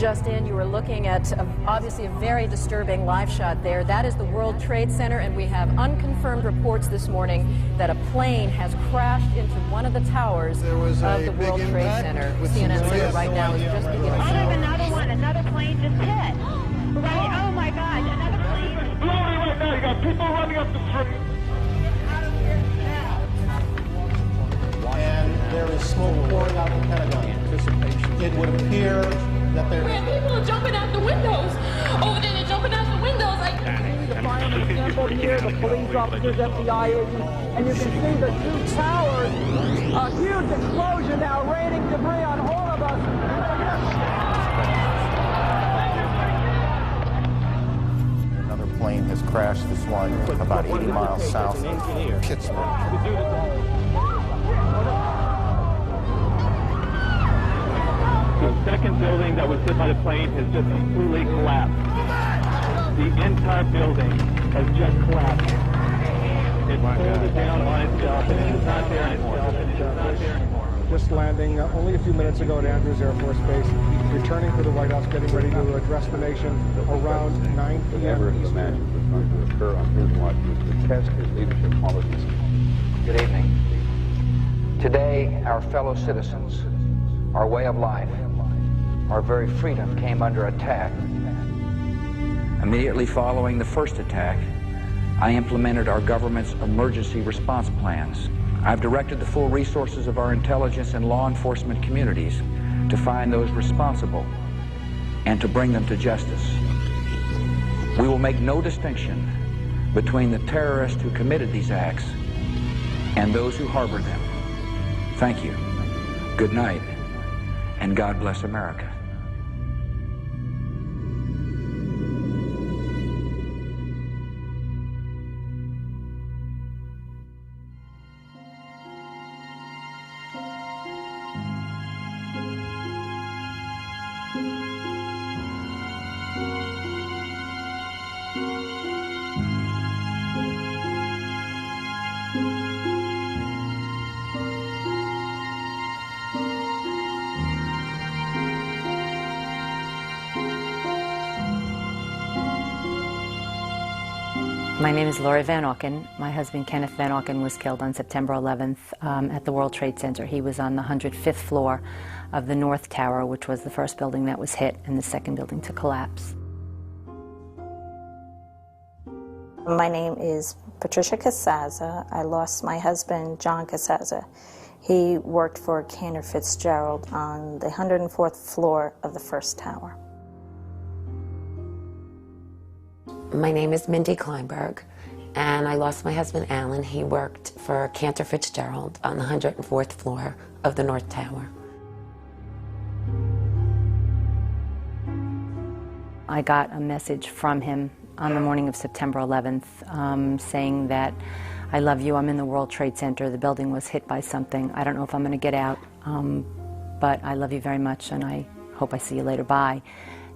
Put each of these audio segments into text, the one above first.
just in, you are looking at obviously a very disturbing live shot there. That is the World Trade Center, and we have unconfirmed reports this morning that a plane has crashed into one of the towers of the World Trade Center. CNN says right now is just beginning. Oh, there's another one. Another plane just hit. Right? Oh my God! Another plane. Literally right now, you got people running up the street. And there is smoke pouring out of the Pentagon. It would appear that there Man, people are jumping out the windows. Over there, they're jumping out the windows. The firemen assembled here, the police officers, FBI agents, and you can see the two towers. A huge explosion now, raining debris on all of us. another plane has crashed. This one about 80 miles south of Pittsburgh. The second building that was hit by the plane has just completely collapsed. The entire building has just collapsed. It pulled it down on itself, and it is not there anymore. Just landing only a few minutes ago at Andrews Air Force Base, returning to the White House, getting ready to address the nation around 9 p.m. Never imagined was going to occur on his watch was to test his leadership qualities. Good evening. Today, our fellow citizens, our way of life, our very freedom came under attack. Immediately following the first attack, I implemented our government's emergency response plans. I've directed the full resources of our intelligence and law enforcement communities to find those responsible and to bring them to justice. We will make no distinction between the terrorists who committed these acts and those who harbor them. Thank you. Good night, and God bless America. My name is Lori Van Auken. My husband, Kenneth Van Auken, was killed on September 11th at the World Trade Center. He was on the 105th floor of the North Tower, which was the first building that was hit and the second building to collapse. My name is Patricia Casaza. I lost my husband, John Casaza. He worked for Cantor Fitzgerald on the 104th floor of the first tower. My name is Mindy Kleinberg, and I lost my husband, Alan. He worked for Cantor Fitzgerald on the 104th floor of the North Tower. I got a message from him on the morning of September 11th saying that, I love you, I'm in the World Trade Center, the building was hit by something, I don't know if I'm going to get out, but I love you very much and I hope I see you later, bye.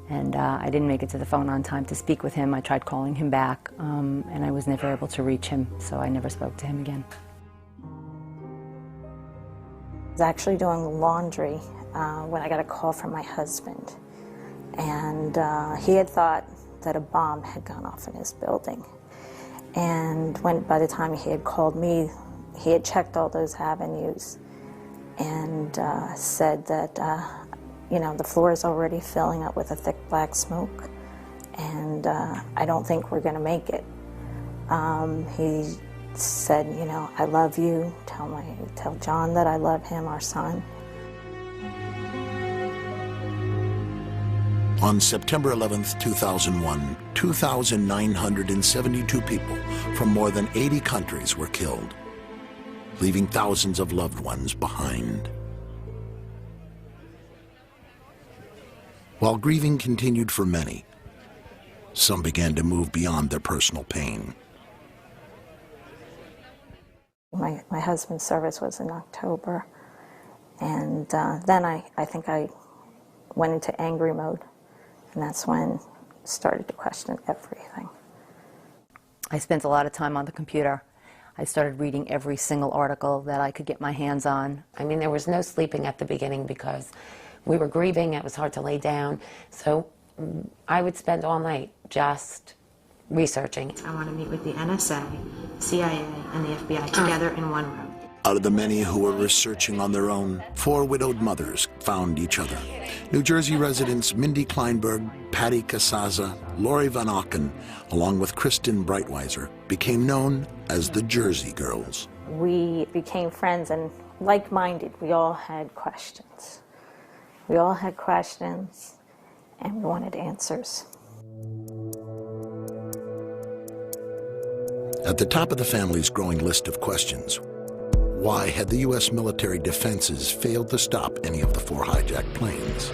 And I didn't make it to the phone on time to speak with him. I tried calling him back, and I was never able to reach him, so I never spoke to him again. I was actually doing laundry when I got a call from my husband. And he had thought that a bomb had gone off in his building. And by the time he had called me, he had checked all those avenues and said that you know, the floor is already filling up with a thick black smoke, and I don't think we're going to make it. He said, you know, I love you, tell John that I love him, our son. On September 11th, 2001, 2,972 people from more than 80 countries were killed, leaving thousands of loved ones behind. While grieving continued for many, some began to move beyond their personal pain. My husband's service was in October, and then I think I went into angry mode, and that's when I started to question everything. I spent a lot of time on the computer. I started reading every single article that I could get my hands on. I mean, there was no sleeping at the beginning because We were grieving, it was hard to lay down, so I would spend all night just researching. I want to meet with the NSA, CIA, and the FBI together in one room. Out of the many who were researching on their own, 4 widowed mothers found each other. New Jersey residents Mindy Kleinberg, Patty Casaza, Lori Van Auken, along with Kristen Breitweiser, became known as the Jersey Girls. We became friends and like-minded. We all had questions. We all had questions, and we wanted answers. At the top of the family's growing list of questions, why had the U.S. military defenses failed to stop any of the 4 hijacked planes?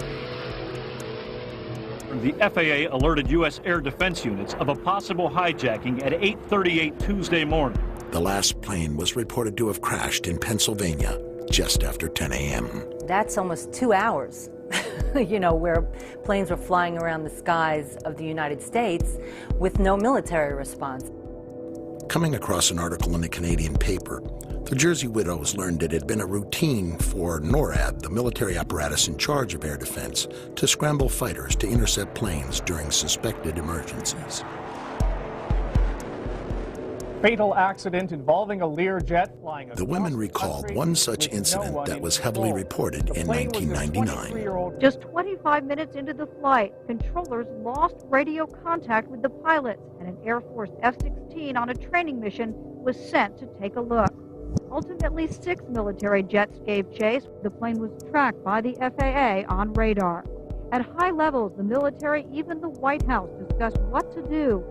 The FAA alerted U.S. air defense units of a possible hijacking at 8:38 Tuesday morning. The last plane was reported to have crashed in Pennsylvania just after 10 a.m. That's almost 2 hours, you know, where planes were flying around the skies of the United States with no military response. Coming across an article in a Canadian paper, the Jersey widows learned it had been a routine for NORAD, the military apparatus in charge of air defense, to scramble fighters to intercept planes during suspected emergencies. Fatal accident involving a Learjet flying. The women recalled one such incident that was heavily reported in 1999. Just 25 minutes into the flight, controllers lost radio contact with the pilots, and an Air Force F-16 on a training mission was sent to take a look. Ultimately, 6 military jets gave chase. The plane was tracked by the FAA on radar. At high levels, the military, even the White House, discussed what to do.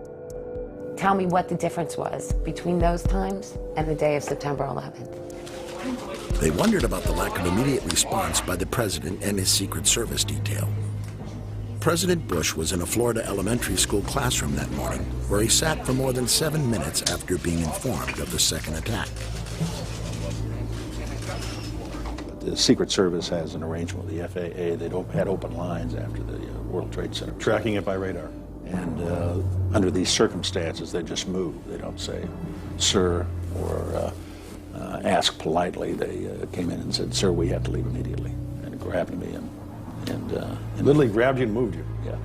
Tell me what the difference was between those times and the day of September 11th. They wondered about the lack of immediate response by the president and his Secret Service detail. President Bush was in a Florida elementary school classroom that morning, where he sat for more than 7 minutes after being informed of the second attack. The Secret Service has an arrangement with the FAA. They had open lines after the World Trade Center. Tracking it by radar. And under these circumstances, they just move. They don't say, sir, or ask politely. They came in and said, sir, we have to leave immediately. And it grabbed me and literally grabbed you and moved you, yeah.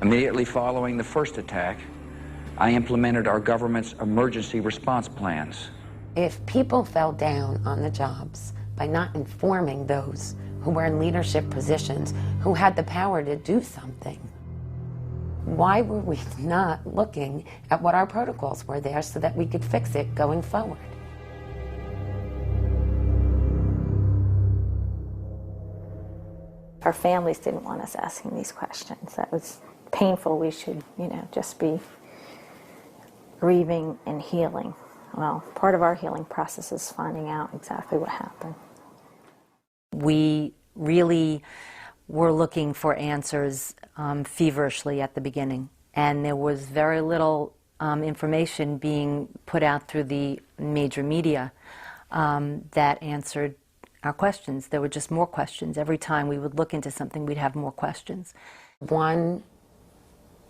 Immediately following the first attack, I implemented our government's emergency response plans. If people fell down on the jobs by not informing those who were in leadership positions, who had the power to do something, why were we not looking at what our protocols were there so that we could fix it going forward? Our families didn't want us asking these questions. That was painful. We should, you know, just be grieving and healing. Well, part of our healing process is finding out exactly what happened. We really were looking for answers feverishly at the beginning, and there was very little information being put out through the major media that answered our questions. There were just more questions. Every time we would look into something, we'd have more questions. One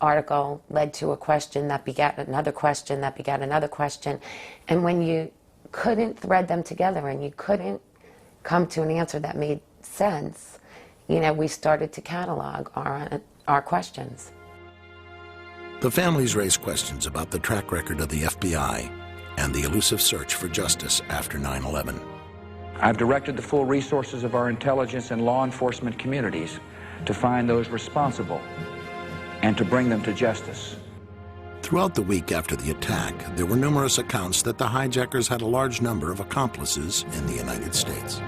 article led to a question that begat another question that begat another question, and when you couldn't thread them together and you couldn't come to an answer that made sense, you know, we started to catalog our questions. The families raised questions about the track record of the FBI and the elusive search for justice after 9/11. I've directed the full resources of our intelligence and law enforcement communities to find those responsible and to bring them to justice. Throughout the week after the attack, there were numerous accounts that the hijackers had a large number of accomplices in the United States.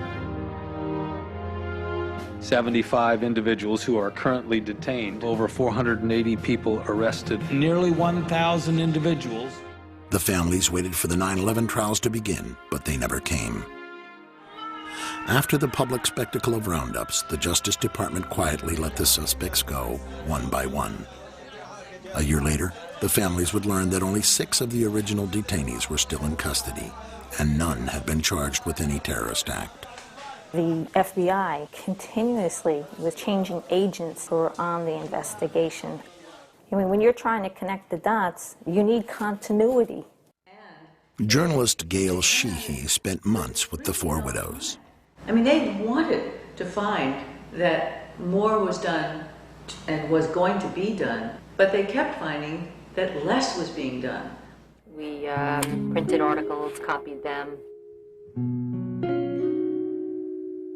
75 individuals who are currently detained, over 480 people arrested, nearly 1,000 individuals. The families waited for the 9/11 trials to begin, but they never came. After the public spectacle of roundups, the Justice Department quietly let the suspects go, one by one. A year later, the families would learn that only 6 of the original detainees were still in custody, and none had been charged with any terrorist act. The FBI continuously was changing agents who were on the investigation. I mean, when you're trying to connect the dots, you need continuity. Journalist Gail Sheehy spent months with the 4 widows. I mean, they wanted to find that more was done and was going to be done, but they kept finding that less was being done. We printed articles, copied them.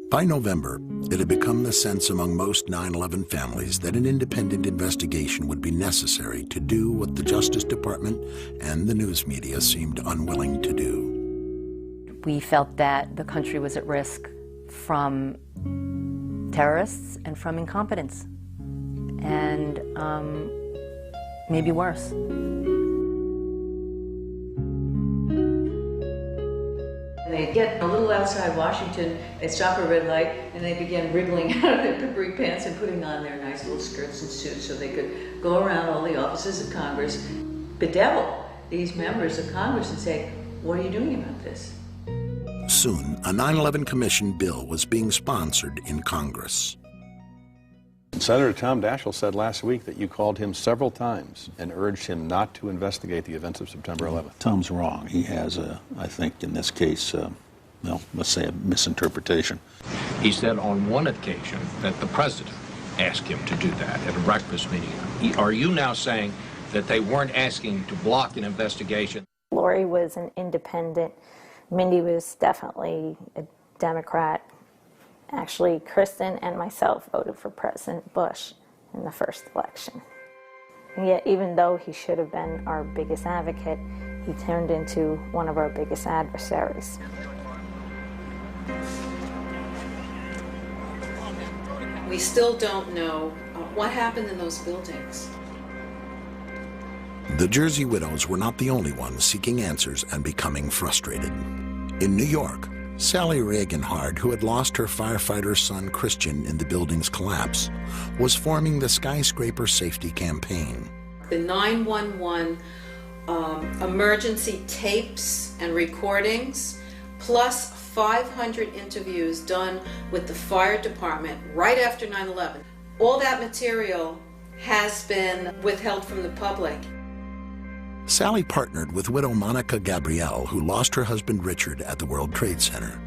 By November, it had become the sense among most 9/11 families that an independent investigation would be necessary to do what the Justice Department and the news media seemed unwilling to do. We felt that the country was at risk from terrorists and from incompetence, and maybe worse. They get a little outside Washington, they stop a red light, and they begin wriggling out of their capri pants and putting on their nice little skirts and suits so they could go around all the offices of Congress, bedevil these members of Congress and say, what are you doing about this? Soon, a 9/11 Commission bill was being sponsored in Congress. Senator Tom Daschle said last week that you called him several times and urged him not to investigate the events of September 11th. Tom's wrong. He has, I think, in this case, well, let's say a misinterpretation. He said on one occasion that the president asked him to do that at a breakfast meeting. Are you now saying that they weren't asking to block an investigation? Lori was an independent. Mindy was definitely a Democrat. Actually, Kristen and myself voted for President Bush in the first election. And yet, even though he should have been our biggest advocate, he turned into one of our biggest adversaries. We still don't know what happened in those buildings. The Jersey widows were not the only ones seeking answers and becoming frustrated. In New York, Sally Reagan-Hard, who had lost her firefighter son Christian in the building's collapse, was forming the Skyscraper Safety Campaign. The 911 emergency tapes and recordings, plus 500 interviews done with the fire department right after 9/11. All that material has been withheld from the public. Sally partnered with widow Monica Gabrielle, who lost her husband Richard at the World Trade Center.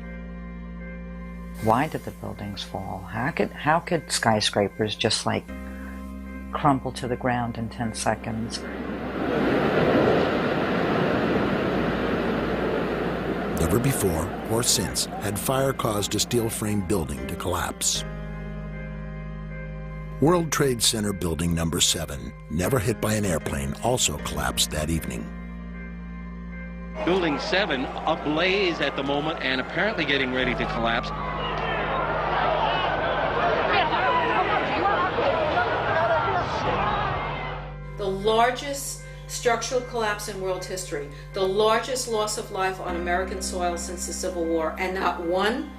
Why did the buildings fall? How could skyscrapers just like crumple to the ground in 10 seconds? Never before or since had fire caused a steel frame building to collapse. World Trade Center building number 7, never hit by an airplane, also collapsed that evening. Building 7 ablaze at the moment and apparently getting ready to collapse. The largest structural collapse in world history, the largest loss of life on American soil since the Civil War, and not one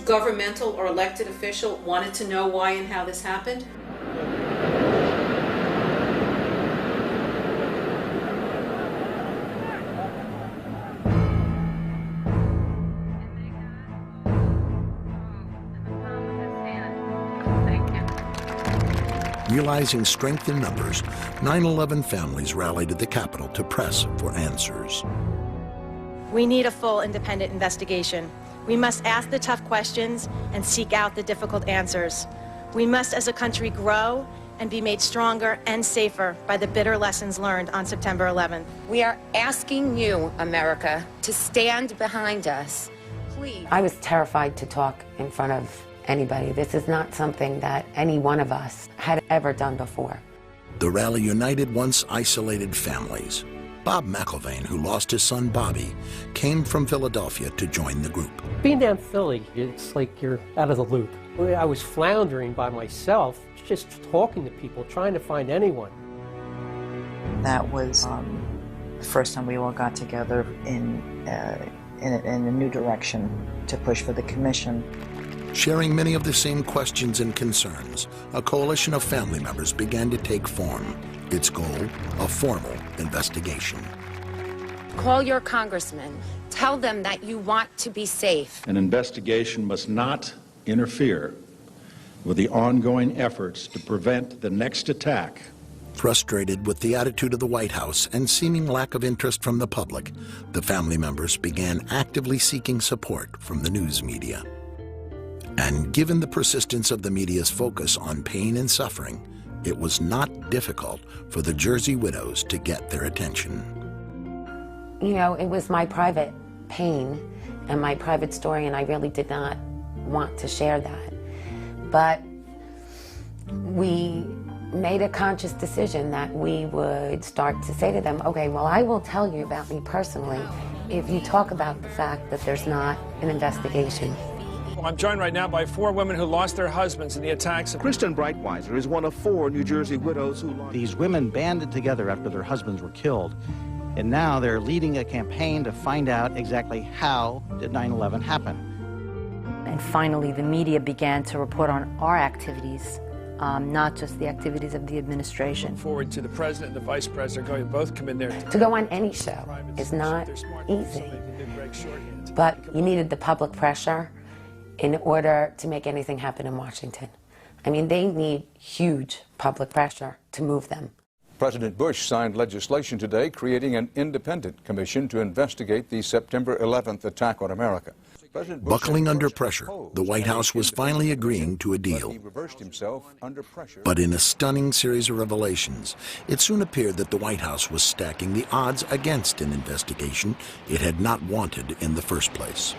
governmental or elected official wanted to know why and how this happened. Realizing strength in numbers, 9/11 families rallied at the Capitol to press for answers. We need a full independent investigation. We must ask the tough questions and seek out the difficult answers. We must, as a country, grow and be made stronger and safer by the bitter lessons learned on September 11th. We are asking you, America, to stand behind us. Please. I was terrified to talk in front of anybody. This is not something that any one of us had ever done before. The rally united once isolated families. Bob McIlvaine, who lost his son Bobby, came from Philadelphia to join the group. Being down Philly, it's like you're out of the loop. I was floundering by myself, just talking to people, trying to find anyone. That was the first time we all got together in a new direction to push for the commission. Sharing many of the same questions and concerns, a coalition of family members began to take form. Its goal, a formal investigation. Call your congressman. Tell them that you want to be safe. An investigation must not interfere with the ongoing efforts to prevent the next attack. Frustrated with the attitude of the White House and seeming lack of interest from the public, the family members began actively seeking support from the news media. And given the persistence of the media's focus on pain and suffering, it was not difficult for the Jersey widows to get their attention. You know, it was my private pain and my private story, and I really did not want to share that. But we made a conscious decision that we would start to say to them, okay, well, I will tell you about me personally if you talk about the fact that there's not an investigation. I'm joined right now by 4 women who lost their husbands in the attacks. Kristen Breitweiser is one of 4 New Jersey widows who lost. These women banded together after their husbands were killed, and now they're leading a campaign to find out exactly how did 9/11 happen. And finally, the media began to report on our activities, not just the activities of the administration. Forward to the president and the vice president going to both come in there. To go on any show is not easy, but you needed the public pressure in order to make anything happen in Washington. I mean, they need huge public pressure to move them. President Bush signed legislation today creating an independent commission to investigate the September 11th attack on America. Buckling under pressure, the White House was finally agreeing to a deal. But in a stunning series of revelations, it soon appeared that the White House was stacking the odds against an investigation it had not wanted in the first place.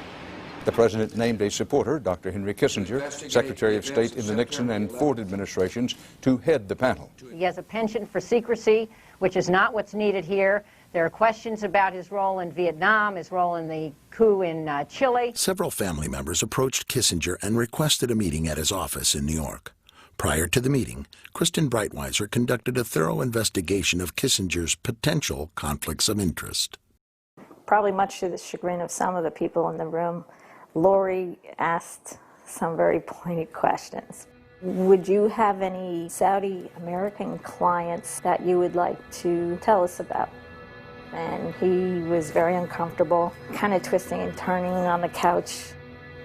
The president named a supporter, Dr. Henry Kissinger, Secretary of State in the Nixon and Ford administrations, to head the panel. He has a penchant for secrecy, which is not what's needed here. There are questions about his role in Vietnam, his role in the coup in Chile. Several family members approached Kissinger and requested a meeting at his office in New York. Prior to the meeting, Kristen Breitweiser conducted a thorough investigation of Kissinger's potential conflicts of interest. Probably much to the chagrin of some of the people in the room, Lori asked some very pointed questions. Would you have any Saudi American clients that you would like to tell us about? And he was very uncomfortable, kind of twisting and turning on the couch.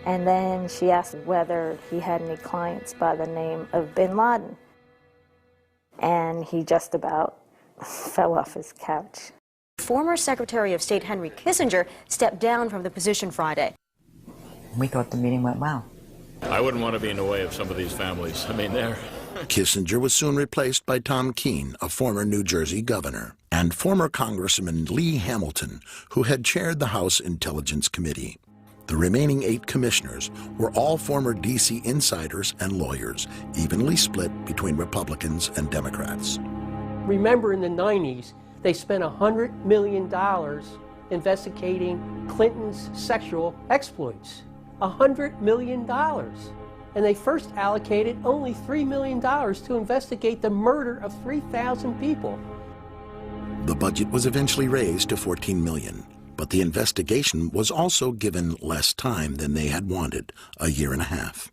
And then she asked whether he had any clients by the name of Bin Laden. And he just about fell off his couch. Former Secretary of State Henry Kissinger stepped down from the position Friday. We thought the meeting went well. I wouldn't want to be in the way of some of these families. I mean, they're... Kissinger was soon replaced by Tom Keene, a former New Jersey governor, and former Congressman Lee Hamilton, who had chaired the House Intelligence Committee. The remaining 8 commissioners were all former D.C. insiders and lawyers, evenly split between Republicans and Democrats. Remember, in the 90s, they spent $100 million investigating Clinton's sexual exploits. $100 million. And they first allocated only $3 million to investigate the murder of 3,000 people. The budget was eventually raised to $14 million, but the investigation was also given less time than they had wanted, a year and a half.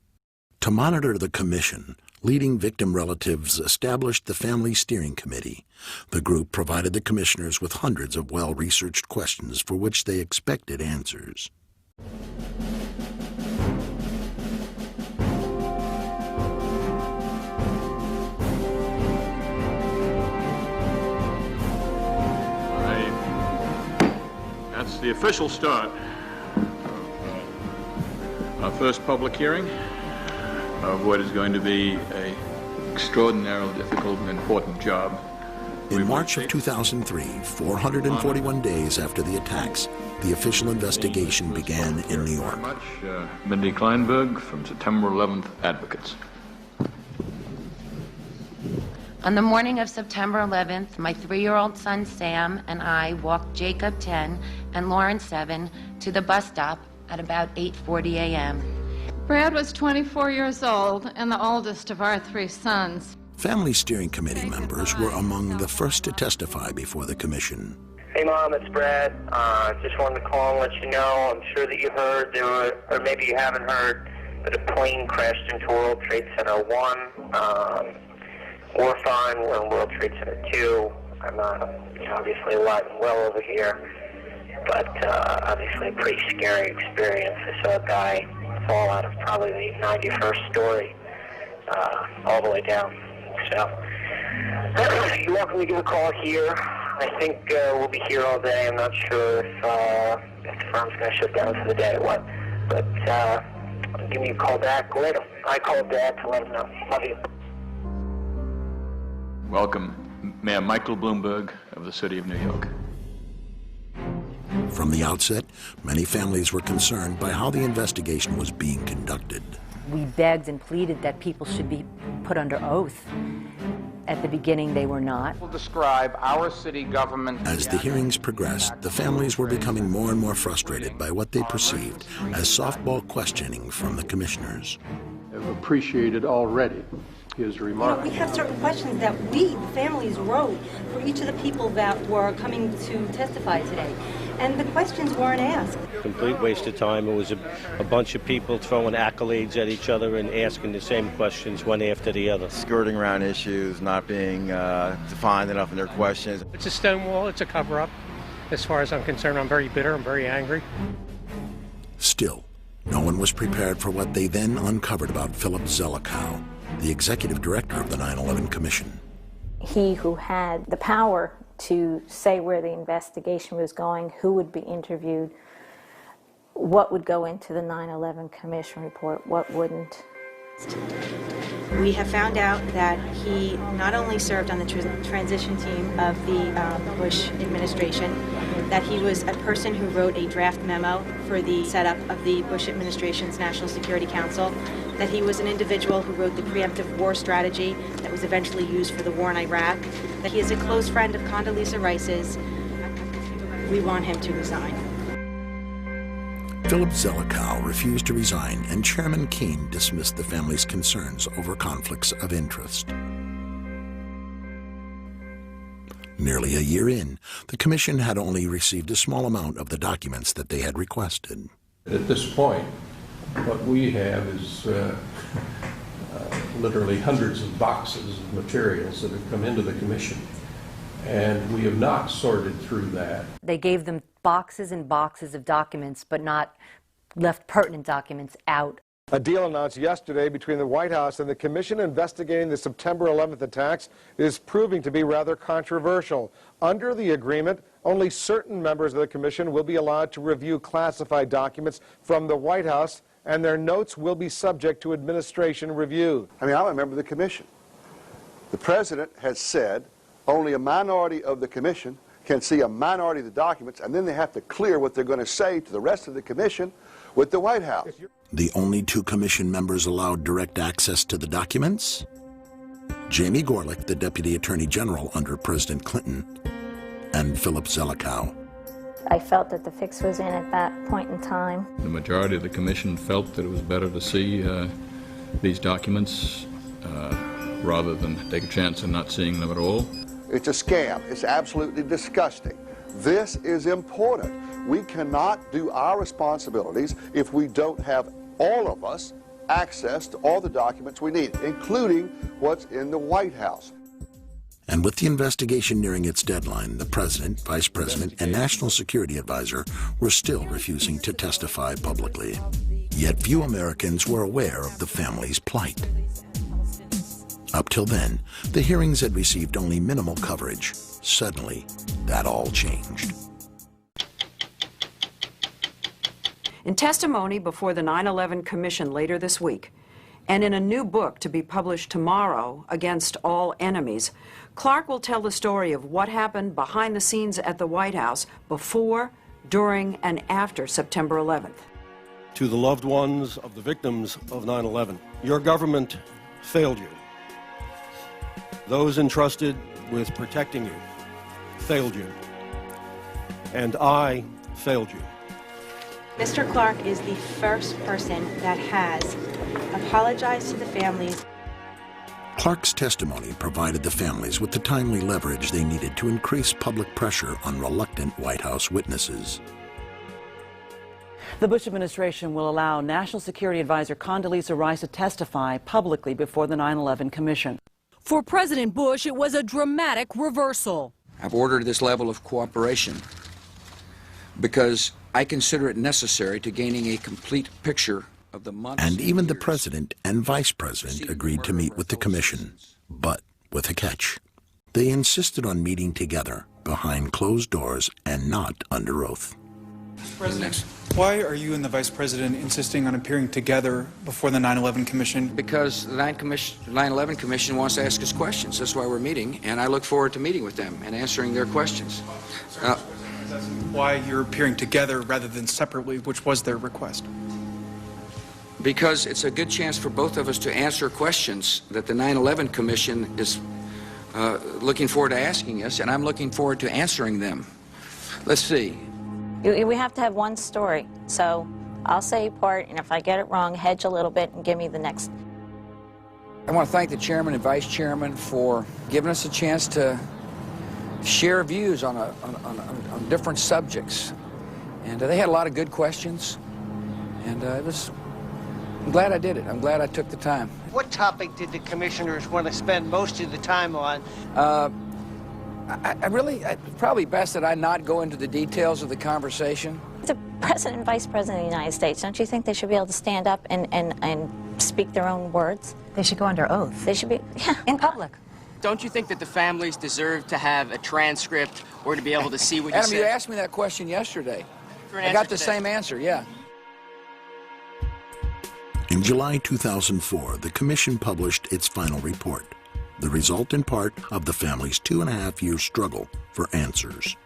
To monitor the commission, leading victim relatives established the Family Steering Committee. The group provided the commissioners with hundreds of well-researched questions for which they expected answers. That's the official start of our first public hearing of what is going to be an extraordinarily difficult and important job. In March of 2003, 441 days after the attacks, the official investigation began in New York. Mindy Kleinberg from September 11th Advocates. On the morning of September 11th, my 3-year-old son Sam and I walked Jacob 10 and Lauren 7 to the bus stop at about 8:40 a.m. Brad was 24 years old and the oldest of our 3 sons. Family Steering Committee members were among the first to testify before the commission. Hey Mom, it's Brad. Just wanted to call and let you know, I'm sure that you heard, or maybe you haven't heard, that a plane crashed into World Trade Center 1. We're fine, we're in World Trade Center 2. I'm obviously alive and well over here, but obviously a pretty scary experience. I saw a guy fall out of probably the 91st story all the way down. So you're welcome to give a call here. I think we'll be here all day. I'm not sure if the firm's going to shut down for the day or what, but give me a call back. I called Dad to let him know. Love you. Welcome, Mayor Michael Bloomberg of the City of New York. From the outset, many families were concerned by how the investigation was being conducted. We begged and pleaded that people should be put under oath. At the beginning, they were not. Will describe our city government. As the hearings progressed, the families were becoming more and more frustrated by what they perceived as softball questioning from the commissioners. I've appreciated already his remarks. We have certain questions that we, the families, wrote for each of the people that were coming to testify today. And the questions weren't asked. Complete waste of time. It was a bunch of people throwing accolades at each other and asking the same questions one after the other. Skirting around issues, not being defined enough in their questions. It's a stonewall. It's a cover-up. As far as I'm concerned, I'm very bitter. I'm very angry. Still, no one was prepared for what they then uncovered about Philip Zelikow, the executive director of the 9/11 Commission. He who had the power to say where the investigation was going, who would be interviewed, what would go into the 9/11 Commission report, what wouldn't. We have found out that he not only served on the transition team of the Bush administration, that he was a person who wrote a draft memo for the setup of the Bush administration's National Security Council, that he was an individual who wrote the preemptive war strategy that was eventually used for the war in Iraq, that he is a close friend of Condoleezza Rice's. We want him to resign. Philip Zelikow refused to resign, and Chairman Keene dismissed the family's concerns over conflicts of interest. Nearly a year in, the commission had only received a small amount of the documents that they had requested. At this point, what we have is literally hundreds of boxes of materials that have come into the commission, and we have not sorted through that. They gave them boxes and boxes of documents, but not left pertinent documents out. A deal announced yesterday between the White House and the commission investigating the September 11th attacks is proving to be rather controversial. Under the agreement, only certain members of the commission will be allowed to review classified documents from the White House, and their notes will be subject to administration review. I mean, I'm a member of the commission. The president has said only a minority of the commission can see a minority of the documents, and then they have to clear what they're going to say to the rest of the commission with the White House. The only two commission members allowed direct access to the documents? Jamie Gorelick, the Deputy Attorney General under President Clinton, and Philip Zelikow. I felt that the fix was in at that point in time. The majority of the commission felt that it was better to see these documents rather than take a chance of not seeing them at all. It's a scam. It's absolutely disgusting. This is important. We cannot do our responsibilities if we don't have all of us access to all the documents we need, including what's in the White House. And with the investigation nearing its deadline, the President, Vice President, and National Security Advisor were still refusing to testify publicly. Yet few Americans were aware of the family's plight. Up till then, the hearings had received only minimal coverage. Suddenly, that all changed. In testimony before the 9/11 Commission later this week, and in a new book to be published tomorrow, Against All Enemies, Clark will tell the story of what happened behind the scenes at the White House before, during, and after September 11th. To the loved ones of the victims of 9/11, your government failed you. Those entrusted with protecting you failed you. And I failed you. Mr. Clark is the first person that has apologized to the families. Clark's testimony provided the families with the timely leverage they needed to increase public pressure on reluctant White House witnesses. The Bush administration will allow National Security Advisor Condoleezza Rice to testify publicly before the 9/11 Commission. For President Bush, it was a dramatic reversal. I've ordered this level of cooperation because I consider it necessary to gaining a complete picture of the months. And even the President and Vice President agreed to meet with the Commission, but with a catch. They insisted on meeting together behind closed doors and not under oath. President, Why are you and the Vice President insisting on appearing together before the 9/11 Commission? Because the 9/11 Commission wants to ask us questions. That's why we're meeting, and I look forward to meeting with them and answering their questions. Why you're appearing together rather than separately, which was their request? Because it's a good chance for both of us to answer questions that the 9/11 Commission is looking forward to asking us, and I'm looking forward to answering them. Let's see. We have to have one story, so I'll say part, and if I get it wrong, hedge a little bit and give me the next. I want to thank the chairman and vice chairman for giving us a chance to share views on on different subjects. And they had a lot of good questions, and I'm glad I did it. I'm glad I took the time. What topic did the commissioners want to spend most of the time on? It's probably best that I not go into the details of the conversation. The President and Vice President of the United States, don't you think they should be able to stand up and speak their own words? They should go under oath. They should be, yeah. In public. Don't you think that the families deserve to have a transcript or to be able to see what you Adam, said? you asked me that question yesterday. I got the same answer, yeah. In July 2004, the Commission published its final report, the result in part of the family's 2.5-year struggle for answers.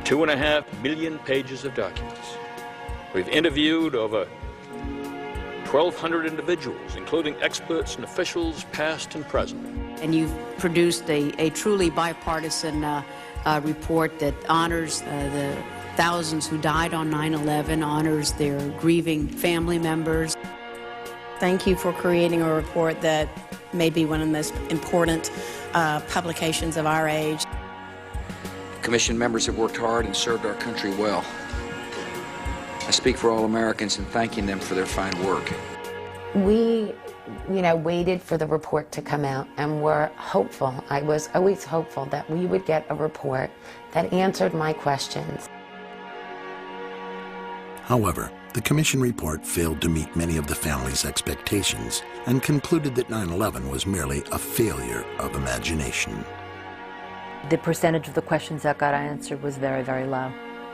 2.5 million pages of documents. We've interviewed over 1,200 individuals, including experts and officials past and present. And you've produced a truly bipartisan report that honors the thousands who died on 9/11, honors their grieving family members. Thank you for creating a report that may be one of the most important publications of our age. Commission members have worked hard and served our country well. I speak for all Americans in thanking them for their fine work. We, waited for the report to come out and were hopeful. I was always hopeful that we would get a report that answered my questions. However, the Commission report failed to meet many of the family's expectations and concluded that 9/11 was merely a failure of imagination. The percentage of the questions that got answered was very, very low.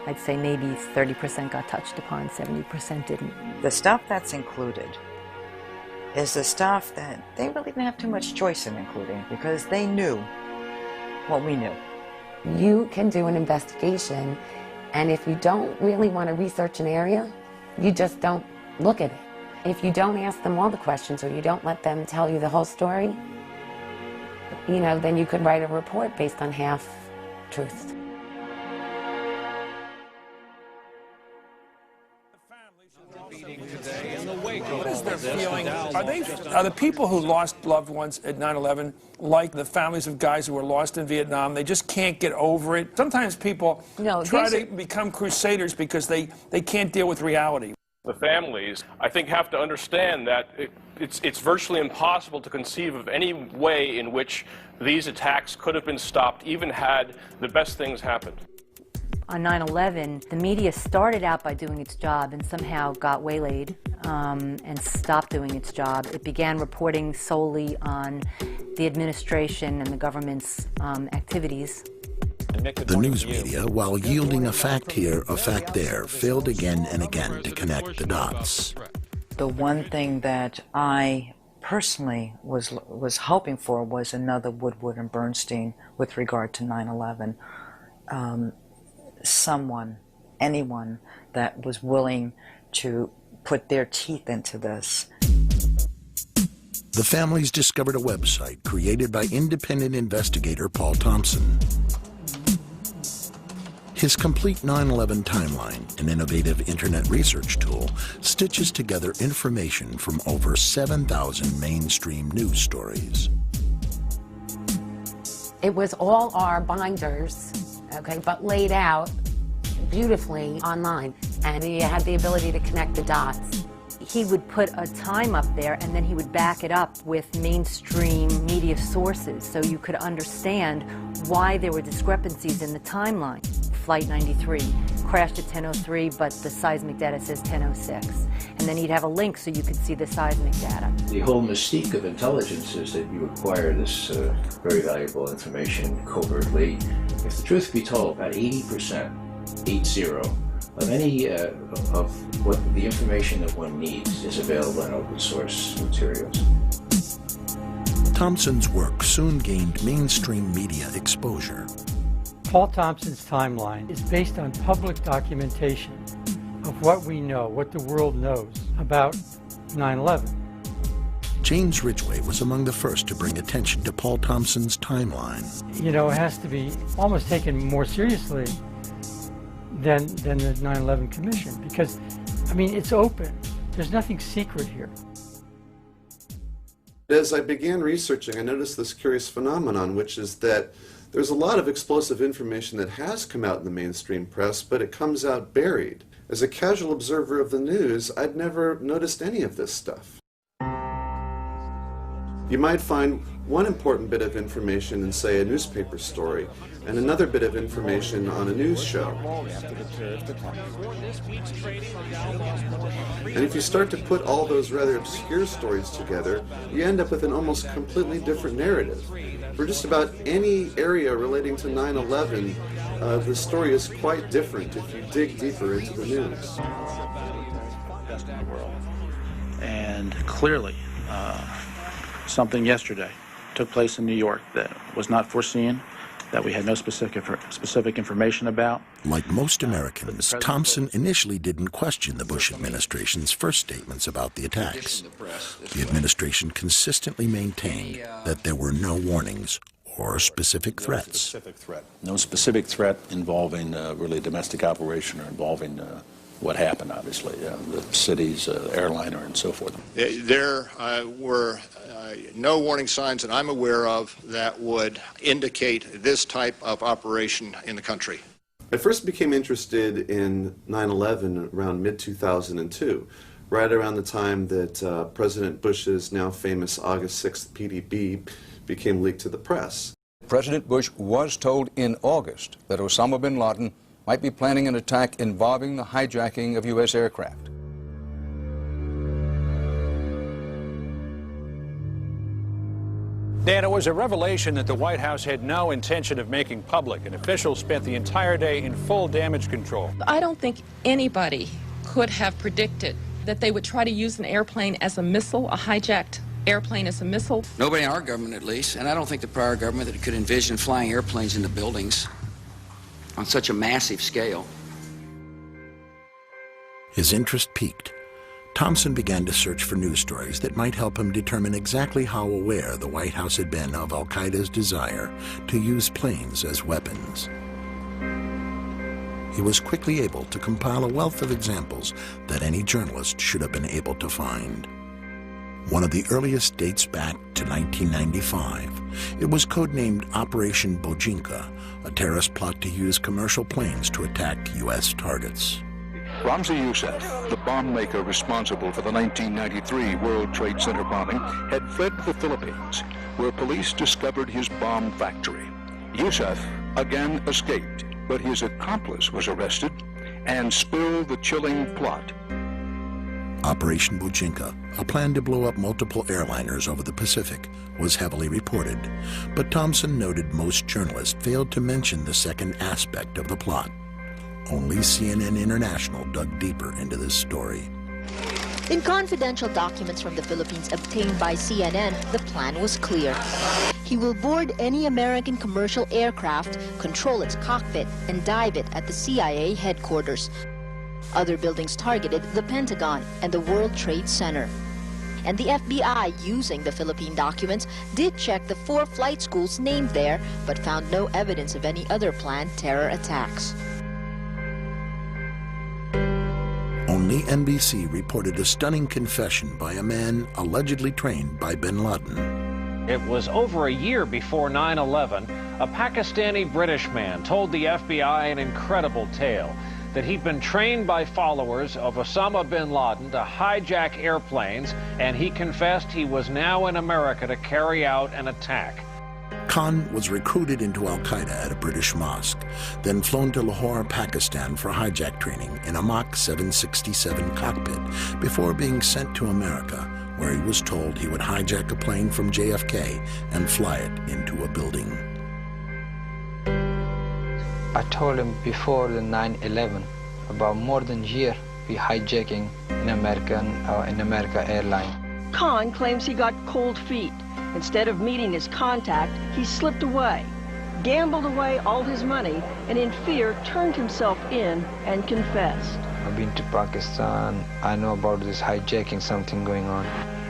I'd say maybe 30% got touched upon, 70% didn't. The stuff that's included is the stuff that they really didn't have too much choice in including because they knew what we knew. You can do an investigation, and if you don't really want to research an area, you just don't look at it. If you don't ask them all the questions or you don't let them tell you the whole story, then you could write a report based on half-truths. What is their feeling? Are the people who lost loved ones at 9/11 like the families of guys who were lost in Vietnam? They just can't get over it. Sometimes people try to become crusaders because they can't deal with reality. The families, I think, have to understand that it's virtually impossible to conceive of any way in which these attacks could have been stopped, even had the best things happened. On 9/11, the media started out by doing its job and somehow got waylaid and stopped doing its job. It began reporting solely on the administration and the government's activities. The news media, while yielding a fact here, a fact there, failed again and again to connect the dots. The one thing that I personally was hoping for was another Woodward and Bernstein with regard to 9/11. Someone, anyone that was willing to put their teeth into this. The families discovered a website created by independent investigator Paul Thompson. His complete 9/11 timeline, an innovative internet research tool, stitches together information from over 7,000 mainstream news stories. It was all our binders, but laid out beautifully online, and he had the ability to connect the dots. He would put a time up there, and then he would back it up with mainstream media sources so you could understand why there were discrepancies in the timeline. Flight 93 crashed at 10:03, but the seismic data says 10:06. And then he'd have a link so you could see the seismic data. The whole mystique of intelligence is that you acquire this very valuable information covertly. If the truth be told, about 80%, of any of what the information that one needs is available in open source materials. Thompson's work soon gained mainstream media exposure. Paul Thompson's timeline is based on public documentation of what we know, what the world knows about 9/11. James Ridgway was among the first to bring attention to Paul Thompson's timeline. You know, it has to be almost taken more seriously than the 9/11 Commission, because, I mean, it's open. There's nothing secret here. As I began researching, I noticed this curious phenomenon, which is that there's a lot of explosive information that has come out in the mainstream press, but it comes out buried. As a casual observer of the news, I'd never noticed any of this stuff. You might find one important bit of information in, say, a newspaper story, and another bit of information on a news show. And if you start to put all those rather obscure stories together, you end up with an almost completely different narrative. For just about any area relating to 9/11, the story is quite different if you dig deeper into the news. And clearly, something yesterday took place in New York that was not foreseen, that we had no specific information about. Like most Americans, Thompson initially didn't question the Bush administration's first statements about the attacks. The administration consistently maintained that there were no warnings or specific threats. No specific threat involving really domestic operation or involving what happened, obviously, the city's airliner and so forth. There were no warning signs that I'm aware of that would indicate this type of operation in the country. I first became interested in 9/11 around mid-2002, right around the time that President Bush's now famous August 6th PDB became leaked to the press. President Bush was told in August that Osama bin Laden might be planning an attack involving the hijacking of U.S. aircraft. Dan, it was a revelation that the White House had no intention of making public, and officials spent the entire day in full damage control. I don't think anybody could have predicted that they would try to use an airplane as a missile, a hijacked airplane as a missile. Nobody in our government, at least, and I don't think the prior government that could envision flying airplanes into buildings on such a massive scale. His interest peaked. Thompson began to search for news stories that might help him determine exactly how aware the White House had been of al-Qaeda's desire to use planes as weapons. He was quickly able to compile a wealth of examples that any journalist should have been able to find. One of the earliest dates back to 1995. It was codenamed Operation Bojinka, a terrorist plot to use commercial planes to attack U.S. targets. Ramzi Youssef, the bomb maker responsible for the 1993 World Trade Center bombing, had fled to the Philippines, where police discovered his bomb factory. Youssef again escaped, but his accomplice was arrested and spilled the chilling plot. Operation Bojinka, a plan to blow up multiple airliners over the Pacific, was heavily reported, but Thompson noted most journalists failed to mention the second aspect of the plot. Only CNN International dug deeper into this story. In confidential documents from the Philippines obtained by CNN, the plan was clear. He will board any American commercial aircraft, control its cockpit, and dive it at the CIA headquarters. Other buildings targeted the Pentagon and the World Trade Center. And the FBI, using the Philippine documents, did check the 4 flight schools named there, but found no evidence of any other planned terror attacks. Only NBC reported a stunning confession by a man allegedly trained by bin Laden. It was over a year before 9/11, a Pakistani-British man told the FBI an incredible tale, that he'd been trained by followers of Osama bin Laden to hijack airplanes, and he confessed he was now in America to carry out an attack. Khan was recruited into al-Qaeda at a British mosque, then flown to Lahore, Pakistan for hijack training in a Mach 767 cockpit before being sent to America, where he was told he would hijack a plane from JFK and fly it into a building. I told him before the 9/11 about more than a year we hijacking an America airline. Khan claims he got cold feet. Instead of meeting his contact, he slipped away, gambled away all his money, and in fear turned himself in and confessed. I've been to Pakistan. I know about this hijacking, something going on.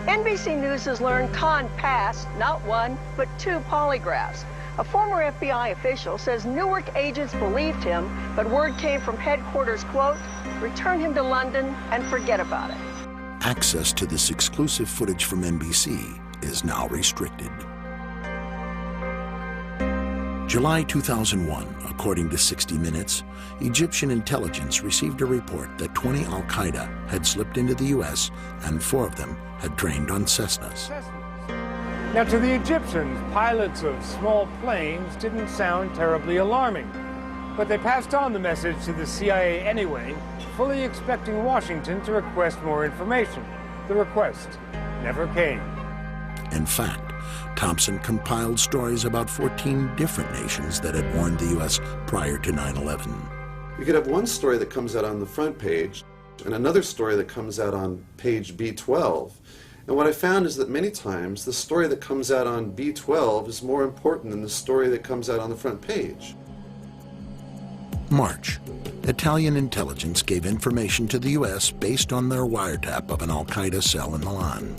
NBC News has learned Khan passed not one, but 2 polygraphs. A former FBI official says Newark agents believed him, but word came from headquarters, quote, return him to London and forget about it. Access to this exclusive footage from NBC is now restricted. July 2001, according to 60 Minutes, Egyptian intelligence received a report that 20 al-Qaeda had slipped into the U.S. and 4 of them had trained on Cessnas. Now, to the Egyptians, pilots of small planes didn't sound terribly alarming, but they passed on the message to the CIA anyway, fully expecting Washington to request more information. The request never came. In fact, Thompson compiled stories about 14 different nations that had warned the U.S. prior to 9/11. You could have one story that comes out on the front page and another story that comes out on page B12. And what I found is that many times the story that comes out on B12 is more important than the story that comes out on the front page. March. Italian intelligence gave information to the U.S. based on their wiretap of an al-Qaeda cell in Milan.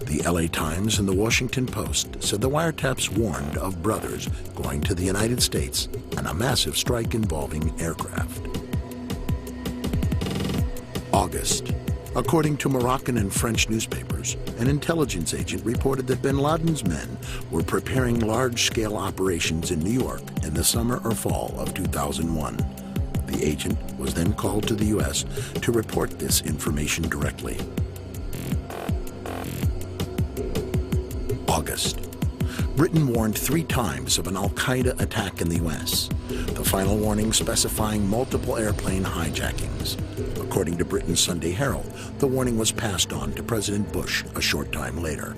The LA Times and the Washington Post said the wiretaps warned of brothers going to the United States and a massive strike involving aircraft. August. According to Moroccan and French newspapers, an intelligence agent reported that bin Laden's men were preparing large-scale operations in New York in the summer or fall of 2001. The agent was then called to the U.S. to report this information directly. August. Britain warned 3 times of an al-Qaeda attack in the U.S., the final warning specifying multiple airplane hijackings. According to Britain's Sunday Herald, the warning was passed on to President Bush a short time later.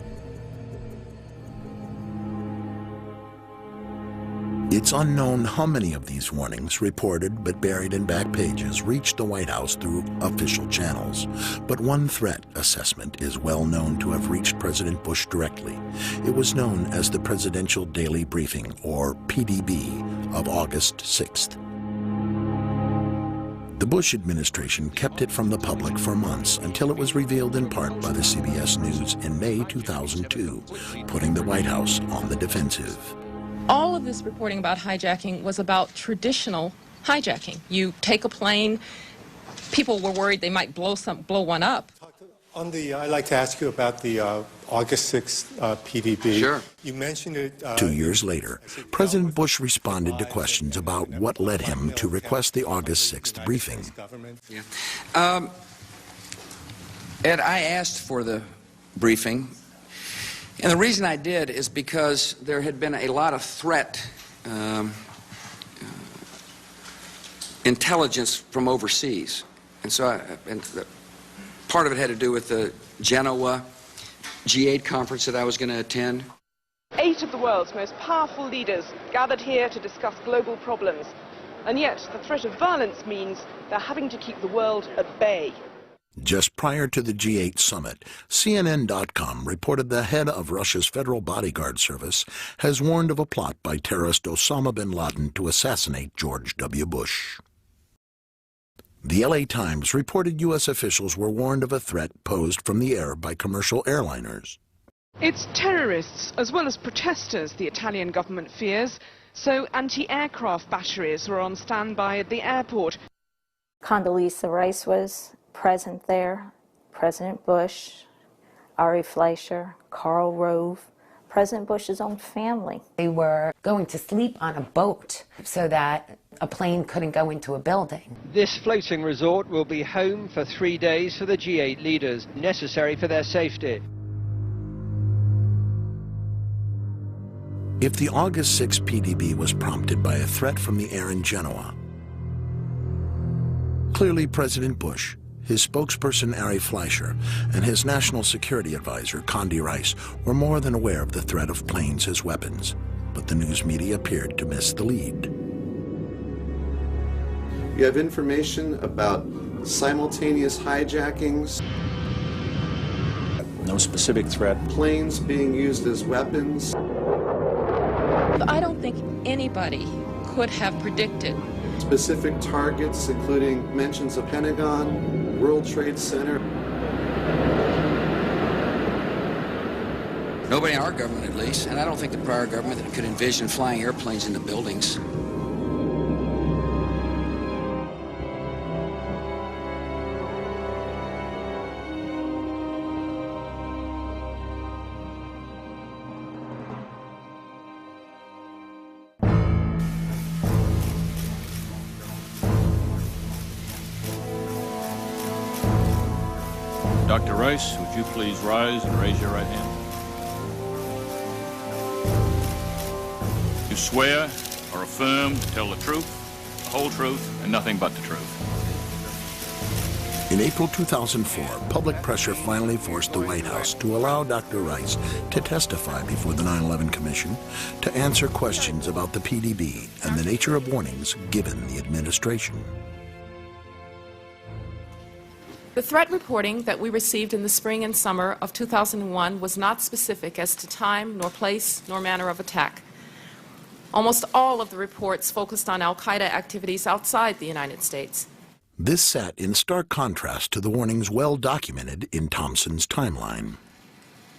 It's unknown how many of these warnings, reported but buried in back pages, reached the White House through official channels. But one threat assessment is well known to have reached President Bush directly. It was known as the Presidential Daily Briefing, or PDB, of August 6th. The Bush administration kept it from the public for months until it was revealed in part by the CBS News in May 2002, putting the White House on the defensive. All of this reporting about hijacking was about traditional hijacking. You take a plane, people were worried they might blow one up. I'd like to ask you about the August 6th PDB. Sure. You mentioned it. 2 years later, President Bush responded to questions about what led him to request the August 6th briefing. Yeah. Ed, I asked for the briefing, and the reason I did is because there had been a lot of threat intelligence from overseas, and so part of it had to do with the Genoa G8 conference that I was going to attend. 8 of the world's most powerful leaders gathered here to discuss global problems. And yet, the threat of violence means they're having to keep the world at bay. Just prior to the G8 summit, CNN.com reported the head of Russia's Federal Bodyguard Service has warned of a plot by terrorist Osama bin Laden to assassinate George W. Bush. The LA Times reported U.S. officials were warned of a threat posed from the air by commercial airliners. It's terrorists as well as protesters the Italian government fears, so anti-aircraft batteries were on standby at the airport. Condoleezza Rice was present there, President Bush, Ari Fleischer, Karl Rove, President Bush's own family. They were going to sleep on a boat so that a plane couldn't go into a building. This floating resort will be home for 3 days for the G8 leaders, necessary for their safety. If the August 6 PDB was prompted by a threat from the air in Genoa, clearly President Bush, his spokesperson Ari Fleischer, and his national security advisor Condi Rice were more than aware of the threat of planes as weapons, but the news media appeared to miss the lead. You have information about simultaneous hijackings. No specific threat. Planes being used as weapons. I don't think anybody could have predicted. Specific targets, including mentions of Pentagon, World Trade Center. Nobody in our government, at least, and I don't think the prior government could envision flying airplanes into buildings. Dr. Rice, would you please rise and raise your right hand? You swear or affirm to tell the truth, the whole truth, and nothing but the truth. In April 2004, public pressure finally forced the White House to allow Dr. Rice to testify before the 9/11 Commission to answer questions about the PDB and the nature of warnings given the administration. The threat reporting that we received in the spring and summer of 2001 was not specific as to time, nor place, nor manner of attack. Almost all of the reports focused on al-Qaeda activities outside the United States. This sat in stark contrast to the warnings well documented in Thompson's timeline.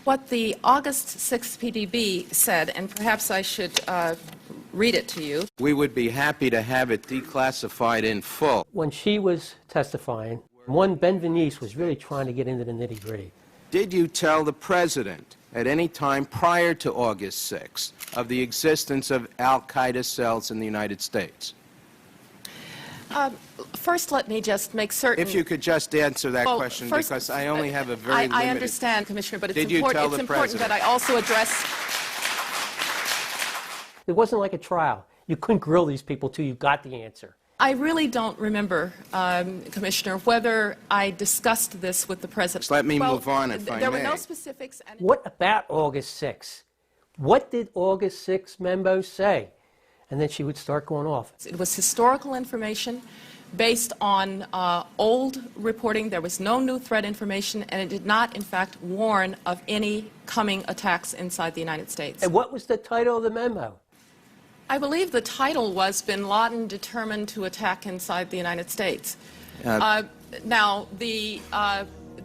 What the August 6th PDB said, and perhaps I should read it to you. We would be happy to have it declassified in full. When she was testifying, one Ben Venice was really trying to get into the nitty-gritty. Did you tell the President at any time prior to August 6th of the existence of al-Qaeda cells in the United States? First, let me just make certain. If you could just answer that question, first, because I only have a very limited... I understand, Commissioner, but it's important that I also address... It wasn't like a trial. You couldn't grill these people till you got the answer. I really don't remember, Commissioner, whether I discussed this with the President. Just let me move on, if I may. There were no specifics. And what about August 6th? What did August 6th memo say? And then she would start going off. It was historical information based on old reporting. There was no new threat information, and it did not, in fact, warn of any coming attacks inside the United States. And what was the title of the memo? I believe the title was Bin Laden Determined to Attack Inside the United States. Now, the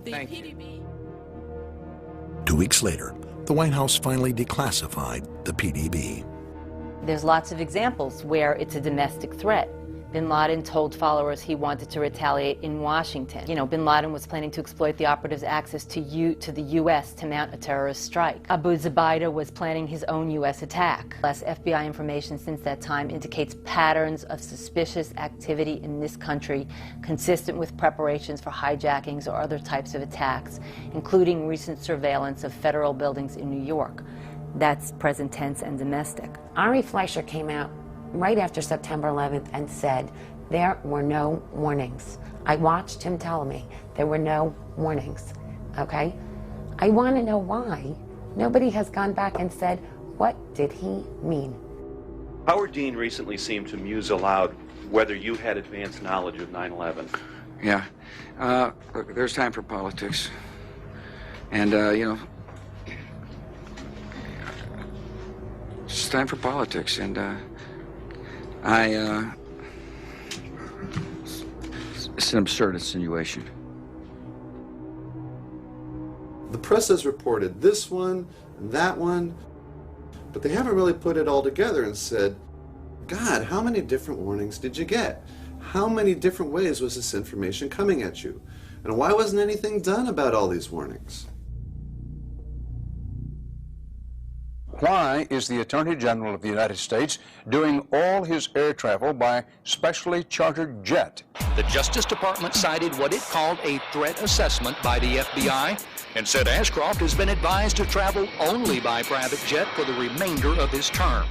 PDB... 2 weeks later, the White House finally declassified the PDB. There's lots of examples where it's a domestic threat. Bin Laden told followers he wanted to retaliate in Washington. You know, Bin Laden was planning to exploit the operatives' access to the U.S. to mount a terrorist strike. Abu Zubaydah was planning his own U.S. attack. Less FBI information since that time indicates patterns of suspicious activity in this country consistent with preparations for hijackings or other types of attacks, including recent surveillance of federal buildings in New York. That's present tense and domestic. Ari Fleischer came out right after September 11th and said there were no warnings. I watched him tell me there were no warnings, okay? I want to know why nobody has gone back and said, what did he mean? Howard Dean recently seemed to muse aloud whether you had advanced knowledge of 9/11. Yeah. Look, there's time for politics. And, you know, it's time for politics, and it's an absurd insinuation. The press has reported this one and that one, but they haven't really put it all together and said, God, how many different warnings did you get? How many different ways was this information coming at you? And why wasn't anything done about all these warnings? Why is the Attorney General of the United States doing all his air travel by specially chartered jet? The Justice Department cited what it called a threat assessment by the FBI and said Ashcroft has been advised to travel only by private jet for the remainder of his term.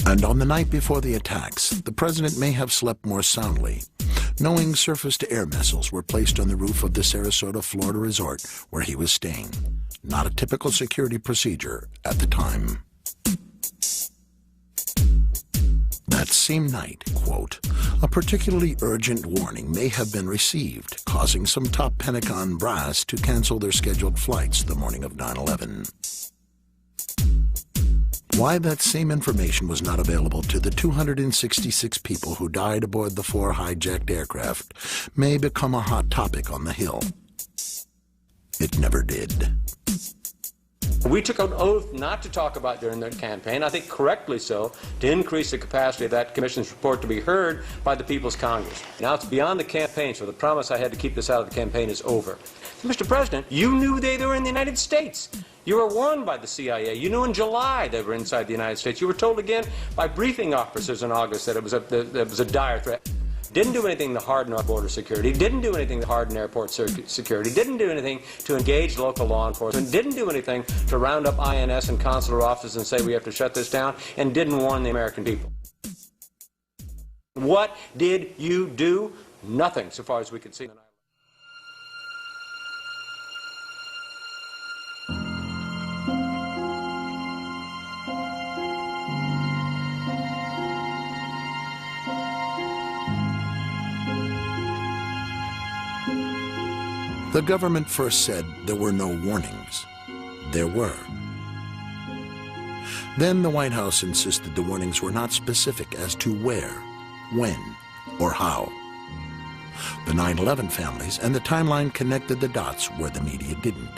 And on the night before the attacks, the president may have slept more soundly, knowing surface-to-air missiles were placed on the roof of the Sarasota, Florida resort where he was staying. Not a typical security procedure at the time. That same night, quote, a particularly urgent warning may have been received, causing some top Pentagon brass to cancel their scheduled flights the morning of 9/11. Why that same information was not available to the 266 people who died aboard the 4 hijacked aircraft may become a hot topic on the Hill. It never did. We took an oath not to talk about during the campaign, I think correctly so, to increase the capacity of that commission's report to be heard by the People's Congress. Now it's beyond the campaign, so the promise I had to keep this out of the campaign is over. Mr. President, you knew they were in the United States. You were warned by the CIA. You knew in July they were inside the United States. You were told again by briefing officers in August that it was a dire threat. Didn't do anything to harden our border security, didn't do anything to harden airport security, didn't do anything to engage local law enforcement, didn't do anything to round up INS and consular offices and say we have to shut this down, and didn't warn the American people. What did you do? Nothing, so far as we could see. The government first said there were no warnings. There were. Then the White House insisted the warnings were not specific as to where, when, or how. The 9/11 families and the timeline connected the dots where the media didn't.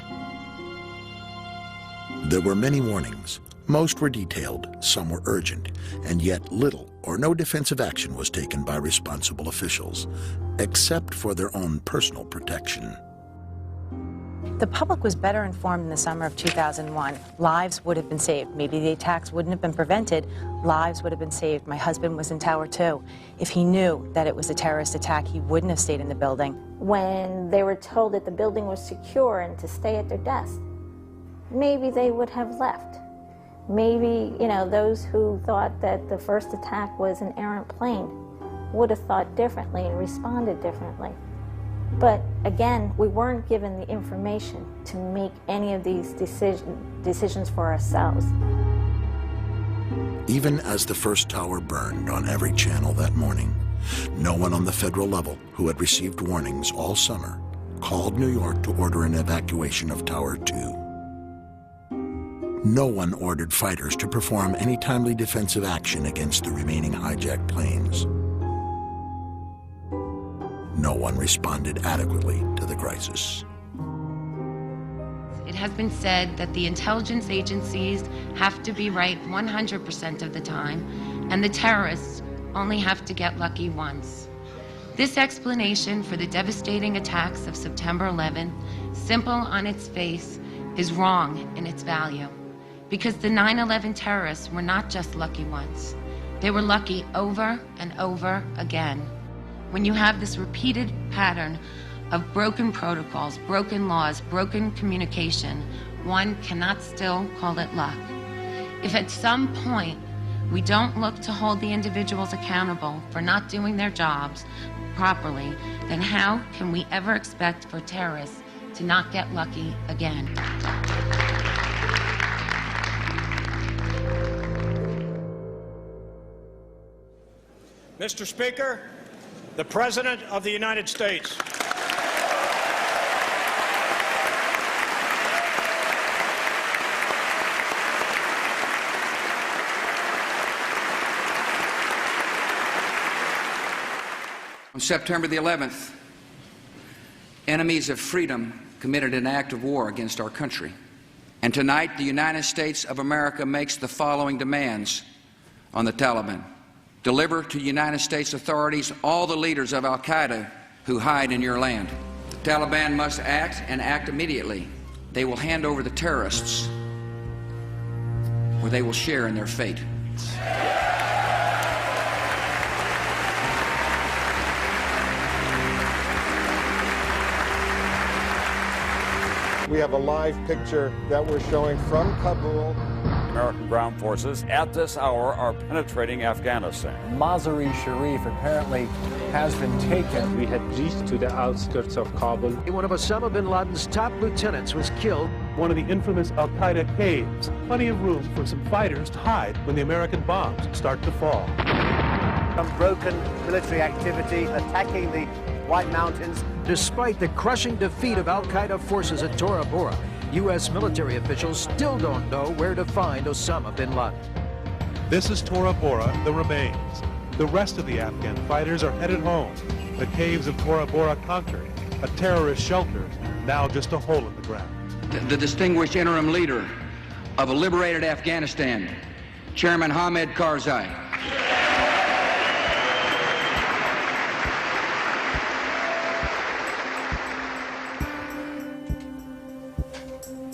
There were many warnings. Most were detailed, some were urgent, and yet little or no defensive action was taken by responsible officials, except for their own personal protection. The public was better informed in the summer of 2001. Lives would have been saved. Maybe the attacks wouldn't have been prevented. Lives would have been saved. My husband was in Tower 2. If he knew that it was a terrorist attack, he wouldn't have stayed in the building. When they were told that the building was secure and to stay at their desk, maybe they would have left. Maybe, those who thought that the first attack was an errant plane would have thought differently and responded differently. But again, we weren't given the information to make any of these decisions for ourselves. Even as the first tower burned on every channel that morning, no one on the federal level who had received warnings all summer called New York to order an evacuation of Tower 2. No one ordered fighters to perform any timely defensive action against the remaining hijacked planes. No one responded adequately to the crisis. It has been said that the intelligence agencies have to be right 100% of the time, and the terrorists only have to get lucky once. This explanation for the devastating attacks of September 11th, simple on its face, is wrong in its value. Because the 9/11 terrorists were not just lucky once. They were lucky over and over again. When you have this repeated pattern of broken protocols, broken laws, broken communication, one cannot still call it luck. If at some point we don't look to hold the individuals accountable for not doing their jobs properly, then how can we ever expect for terrorists to not get lucky again? Mr. Speaker, the President of the United States. On September the 11th, enemies of freedom committed an act of war against our country. And tonight, the United States of America makes the following demands on the Taliban. Deliver to United States authorities all the leaders of al-Qaeda who hide in your land. The Taliban must act and act immediately. They will hand over the terrorists, or they will share in their fate. We have a live picture that we're showing from Kabul. American ground forces at this hour are penetrating Afghanistan. Mazar-e-Sharif apparently has been taken. We had reached to the outskirts of Kabul. One of Osama bin Laden's top lieutenants was killed. One of the infamous al-Qaeda caves. Plenty of room for some fighters to hide when the American bombs start to fall. Unbroken military activity attacking the White Mountains. Despite the crushing defeat of al-Qaeda forces at Tora Bora, U.S. military officials still don't know where to find Osama bin Laden. This is Tora Bora, the remains. The rest of the Afghan fighters are headed home. The caves of Tora Bora conquered, a terrorist shelter, now just a hole in the ground. The distinguished interim leader of a liberated Afghanistan, Chairman Hamid Karzai.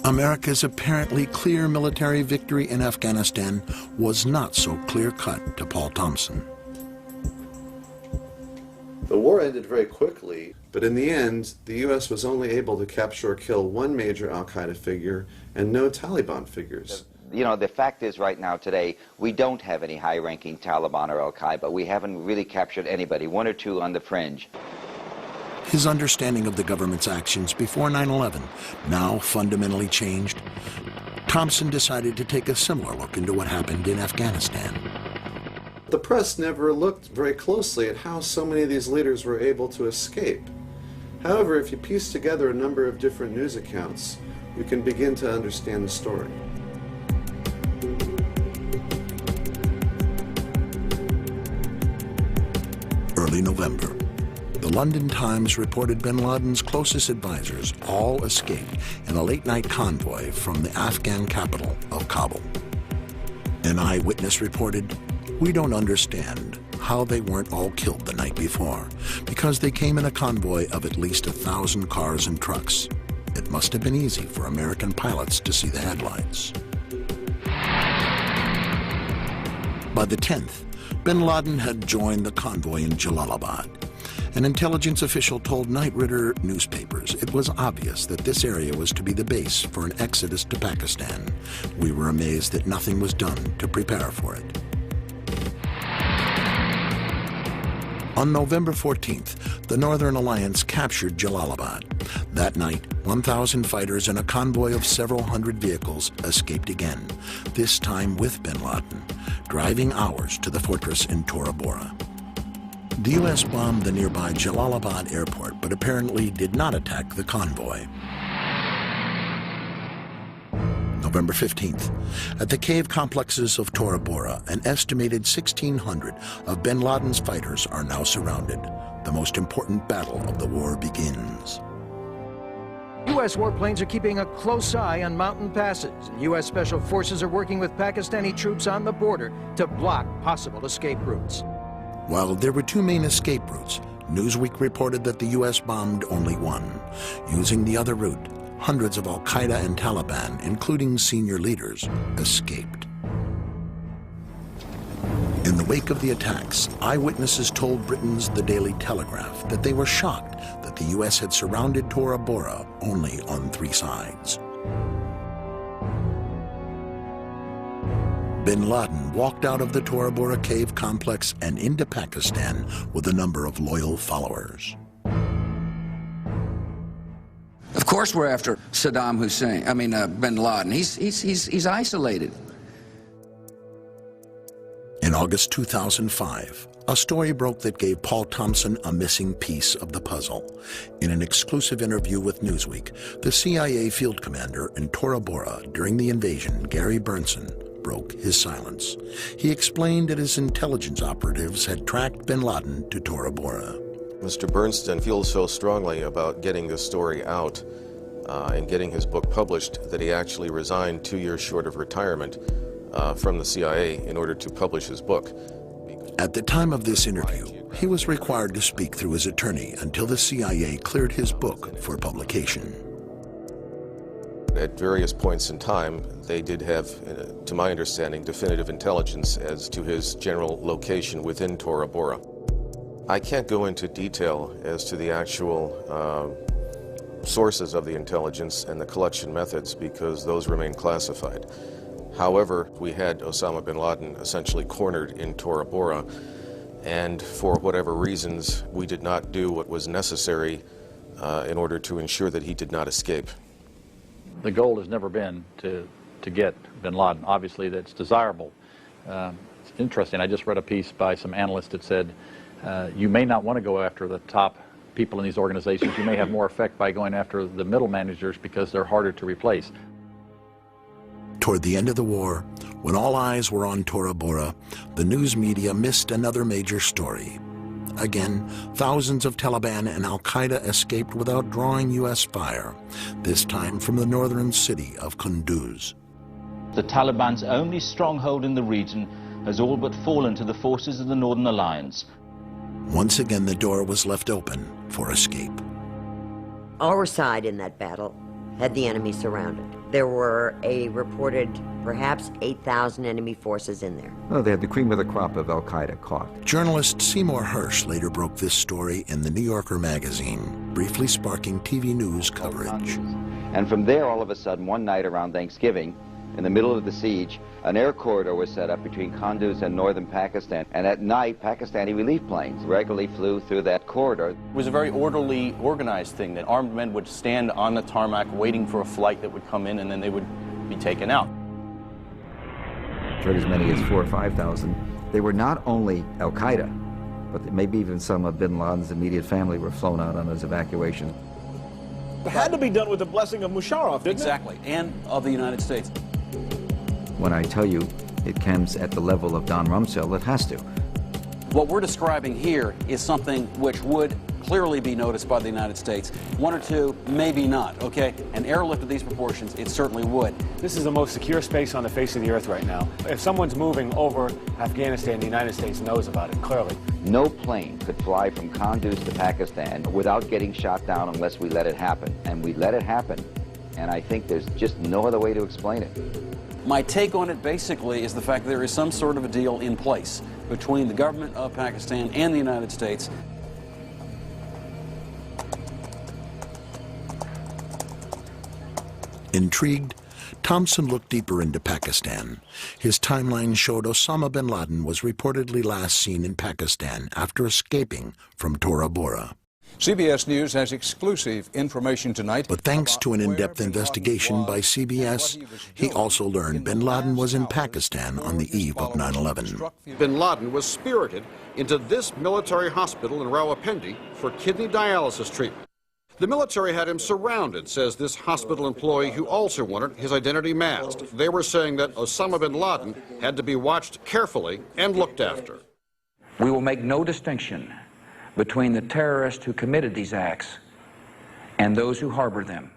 America's apparently clear military victory in Afghanistan was not so clear-cut to Paul Thompson. The war ended very quickly, but in the end, the U.S. was only able to capture or kill one major al-Qaeda figure and no Taliban figures. You know, the fact is right now today, we don't have any high-ranking Taliban or al-Qaeda. We haven't really captured anybody, one or two on the fringe. His understanding of the government's actions before 9/11 now fundamentally changed. Thompson decided to take a similar look into what happened in Afghanistan. The press never looked very closely at how so many of these leaders were able to escape. However, if you piece together a number of different news accounts, you can begin to understand the story. Early November, the London Times reported bin Laden's closest advisors all escaped in a late-night convoy from the Afghan capital of Kabul. An eyewitness reported, "We don't understand how they weren't all killed the night before, because they came in a convoy of at least 1,000 cars and trucks. It must have been easy for American pilots to see the headlights." By the 10th, bin Laden had joined the convoy in Jalalabad. An intelligence official told Night Rider newspapers it was obvious that this area was to be the base for an exodus to Pakistan. We were amazed that nothing was done to prepare for it. On November 14th, the Northern Alliance captured Jalalabad. That night, 1,000 fighters and a convoy of several hundred vehicles escaped again, this time with bin Laden, driving hours to the fortress in Tora Bora. The U.S. bombed the nearby Jalalabad airport, but apparently did not attack the convoy. November 15th, at the cave complexes of Tora Bora, an estimated 1,600 of bin Laden's fighters are now surrounded. The most important battle of the war begins. U.S. warplanes are keeping a close eye on mountain passes. U.S. Special Forces are working with Pakistani troops on the border to block possible escape routes. While there were two main escape routes, Newsweek reported that the U.S. bombed only one. Using the other route, hundreds of al-Qaeda and Taliban, including senior leaders, escaped. In the wake of the attacks, eyewitnesses told Britain's The Daily Telegraph that they were shocked that the U.S. had surrounded Tora Bora only on 3 sides. Bin Laden walked out of the Tora Bora cave complex and into Pakistan with a number of loyal followers. Of course we're after Saddam Hussein, bin Laden. He's isolated. In August 2005, a story broke that gave Paul Thompson a missing piece of the puzzle. In an exclusive interview with Newsweek, the CIA field commander in Tora Bora during the invasion, Gary Burnson, broke his silence. He explained that his intelligence operatives had tracked bin Laden to Tora Bora. Mr. Bernstein feels so strongly about getting this story out and getting his book published that he actually resigned 2 years short of retirement from the CIA in order to publish his book. At the time of this interview, he was required to speak through his attorney until the CIA cleared his book for publication. At various points in time, they did have, to my understanding, definitive intelligence as to his general location within Tora Bora. I can't go into detail as to the actual sources of the intelligence and the collection methods because those remain classified. However, we had Osama bin Laden essentially cornered in Tora Bora, and for whatever reasons, we did not do what was necessary in order to ensure that he did not escape. The goal has never been to get bin Laden. Obviously, that's desirable. It's interesting. I just read a piece by some analysts that said you may not want to go after the top people in these organizations. You may have more effect by going after the middle managers because they're harder to replace. Toward the end of the war, when all eyes were on Tora Bora, the news media missed another major story. Again, thousands of Taliban and al-Qaeda escaped without drawing U.S. fire, this time from the northern city of Kunduz. The Taliban's only stronghold in the region has all but fallen to the forces of the Northern Alliance. Once again, the door was left open for escape. Our side in that battle had the enemy surrounded. There were a reported perhaps 8,000 enemy forces in there. Oh, they had the cream of the crop of al-Qaeda caught. Journalist Seymour Hersh later broke this story in the New Yorker magazine, briefly sparking TV news coverage. And from there, all of a sudden, one night around Thanksgiving, in the middle of the siege, an air corridor was set up between Kunduz and northern Pakistan. And at night, Pakistani relief planes regularly flew through that corridor. It was a very orderly, organized thing that armed men would stand on the tarmac waiting for a flight that would come in, and then they would be taken out. As many as 4,000 or 5,000. They were not only al-Qaeda, but maybe even some of bin Laden's immediate family were flown out on those evacuations. It had to be done with the blessing of Musharraf, didn't Exactly, and of the United States. When I tell you it comes at the level of Don Rumsfeld, it has to. What we're describing here is something which would clearly be noticed by the United States. One or two, maybe not, okay? An airlift of these proportions, it certainly would. This is the most secure space on the face of the earth right now. If someone's moving over Afghanistan, the United States knows about it, clearly. No plane could fly from Kunduz to Pakistan without getting shot down unless we let it happen. And we let it happen, and I think there's just no other way to explain it. My take on it basically is the fact that there is some sort of a deal in place between the government of Pakistan and the United States. Intrigued, Thompson looked deeper into Pakistan. His timeline showed Osama bin Laden was reportedly last seen in Pakistan after escaping from Tora Bora. CBS News has exclusive information tonight. But thanks to an in-depth investigation by CBS, he also learned bin Laden was in Pakistan on the eve of 9/11. Bin Laden was spirited into this military hospital in Rawalpindi for kidney dialysis treatment. The military had him surrounded, says this hospital employee who also wanted his identity masked. They were saying that Osama bin Laden had to be watched carefully and looked after. We will make no distinction between the terrorists who committed these acts and those who harbor them.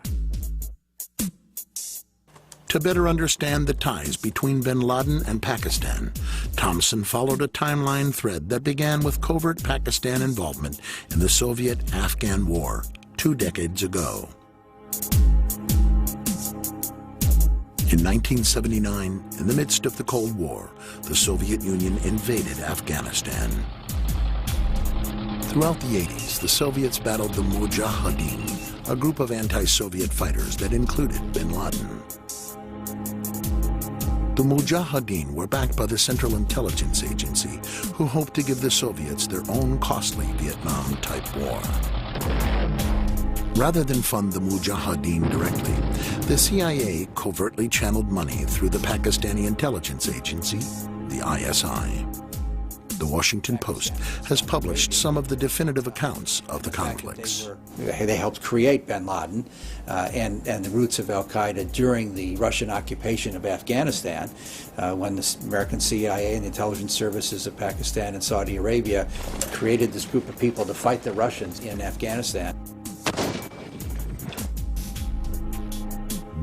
To better understand the ties between bin Laden and Pakistan, Thompson followed a timeline thread that began with covert Pakistan involvement in the Soviet-Afghan War 2 decades ago. In 1979, in the midst of the Cold War, the Soviet Union invaded Afghanistan. Throughout the 80s, the Soviets battled the Mujahideen, a group of anti-Soviet fighters that included bin Laden. The Mujahideen were backed by the Central Intelligence Agency, who hoped to give the Soviets their own costly Vietnam-type war. Rather than fund the Mujahideen directly, the CIA covertly channeled money through the Pakistani intelligence agency, the ISI. The Washington Post has published some of the definitive accounts of the conflicts. They helped create bin Laden and the roots of al-Qaeda during the Russian occupation of Afghanistan, when the American CIA and the intelligence services of Pakistan and Saudi Arabia created this group of people to fight the Russians in Afghanistan.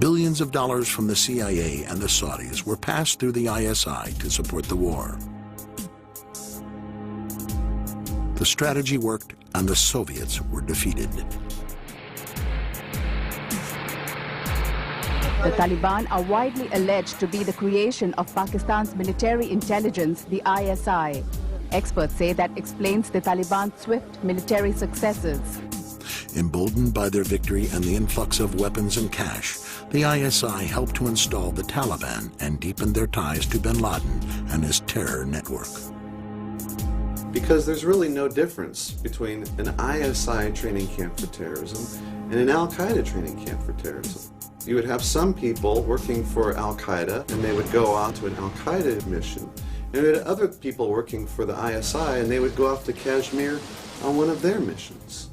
Billions of dollars from the CIA and the Saudis were passed through the ISI to support the war. The strategy worked, and the Soviets were defeated. The Taliban are widely alleged to be the creation of Pakistan's military intelligence, the ISI. Experts say that explains the Taliban's swift military successes. Emboldened by their victory and the influx of weapons and cash, the ISI helped to install the Taliban and deepen their ties to bin Laden and his terror network. Because there's really no difference between an ISI training camp for terrorism and an al-Qaeda training camp for terrorism. You would have some people working for al-Qaeda, and they would go out to an al-Qaeda mission, And we had other people working for the ISI, and they would go off to Kashmir on one of their missions.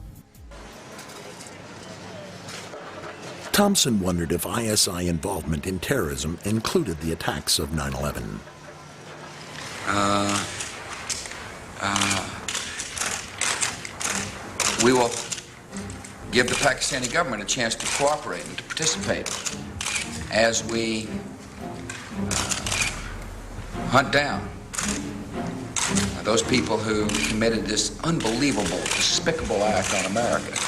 Thompson wondered if ISI involvement in terrorism included the attacks of 9/11. We will give the Pakistani government a chance to cooperate and to participate as we hunt down those people who committed this unbelievable, despicable act on America.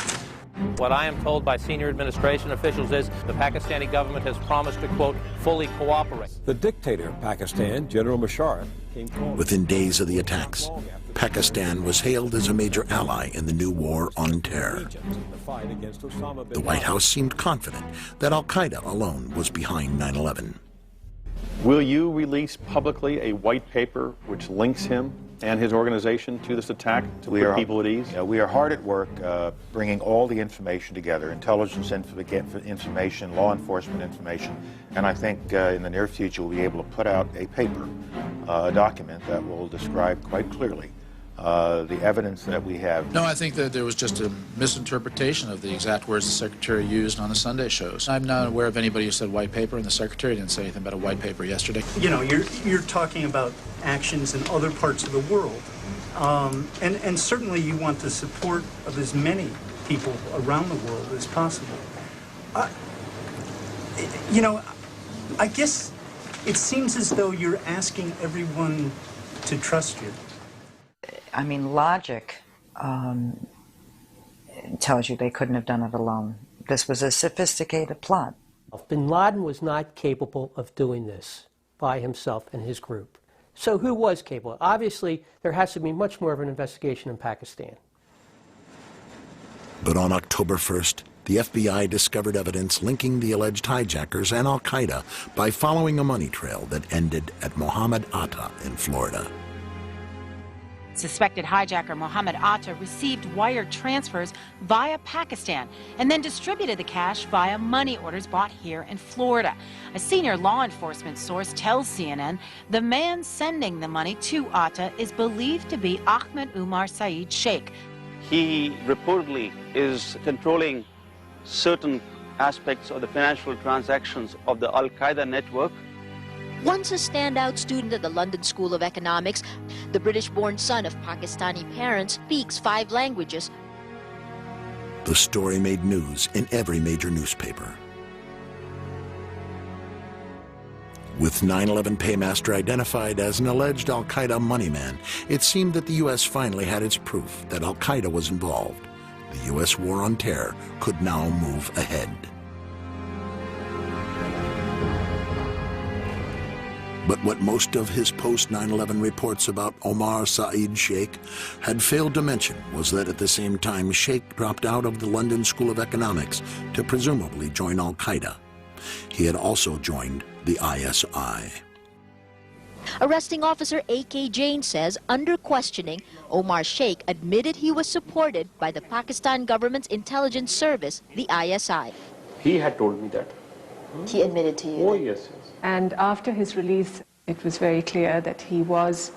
What I am told by senior administration officials is the Pakistani government has promised to, quote, fully cooperate. The dictator of Pakistan, General Musharraf, came forward. Within days of the attacks, Pakistan was hailed as a major ally in the new war on terror. The White House seemed confident that al-Qaeda alone was behind 9/11. Will you release publicly a white paper which links him and his organization to this attack to put people at ease? We are hard at work bringing all the information together, intelligence information, law enforcement information, and I think in the near future we'll be able to put out a paper, a document that will describe quite clearly the evidence that we have. No, I think that there was just a misinterpretation of the exact words the Secretary used on the Sunday shows. I'm not aware of anybody who said white paper, and the Secretary didn't say anything about a white paper yesterday. You know, you're talking about actions in other parts of the world, and certainly you want the support of as many people around the world as possible. You know, I guess it seems as though you're asking everyone to trust you. I mean, logic tells you they couldn't have done it alone. This was a sophisticated plot. Bin Laden was not capable of doing this by himself and his group. So who was capable? Obviously, there has to be much more of an investigation in Pakistan. But on October 1st, the FBI discovered evidence linking the alleged hijackers and al-Qaeda by following a money trail that ended at Mohammed Atta in Florida. Suspected hijacker Mohammed Atta received wire transfers via Pakistan and then distributed the cash via money orders bought here in Florida. A senior law enforcement source tells CNN the man sending the money to Atta is believed to be Ahmed Umar Saeed Sheikh. He reportedly is controlling certain aspects of the financial transactions of the Al-Qaeda network. Once a standout student at the London School of Economics, the British-born son of Pakistani parents speaks 5 languages. The story made news in every major newspaper. With 9/11 paymaster identified as an alleged al-Qaeda moneyman, it seemed that the U.S. finally had its proof that al-Qaeda was involved. The U.S. war on terror could now move ahead. But what most of his post-9/11 reports about Omar Saeed Sheikh had failed to mention was that at the same time Sheikh dropped out of the London School of Economics to presumably join al-Qaeda. He had also joined the ISI. Arresting officer A.K. Jain says under questioning, Omar Sheikh admitted he was supported by the Pakistan government's intelligence service, the ISI. He had told me that. He admitted to you? Oh, yes. And after his release, it was very clear that he was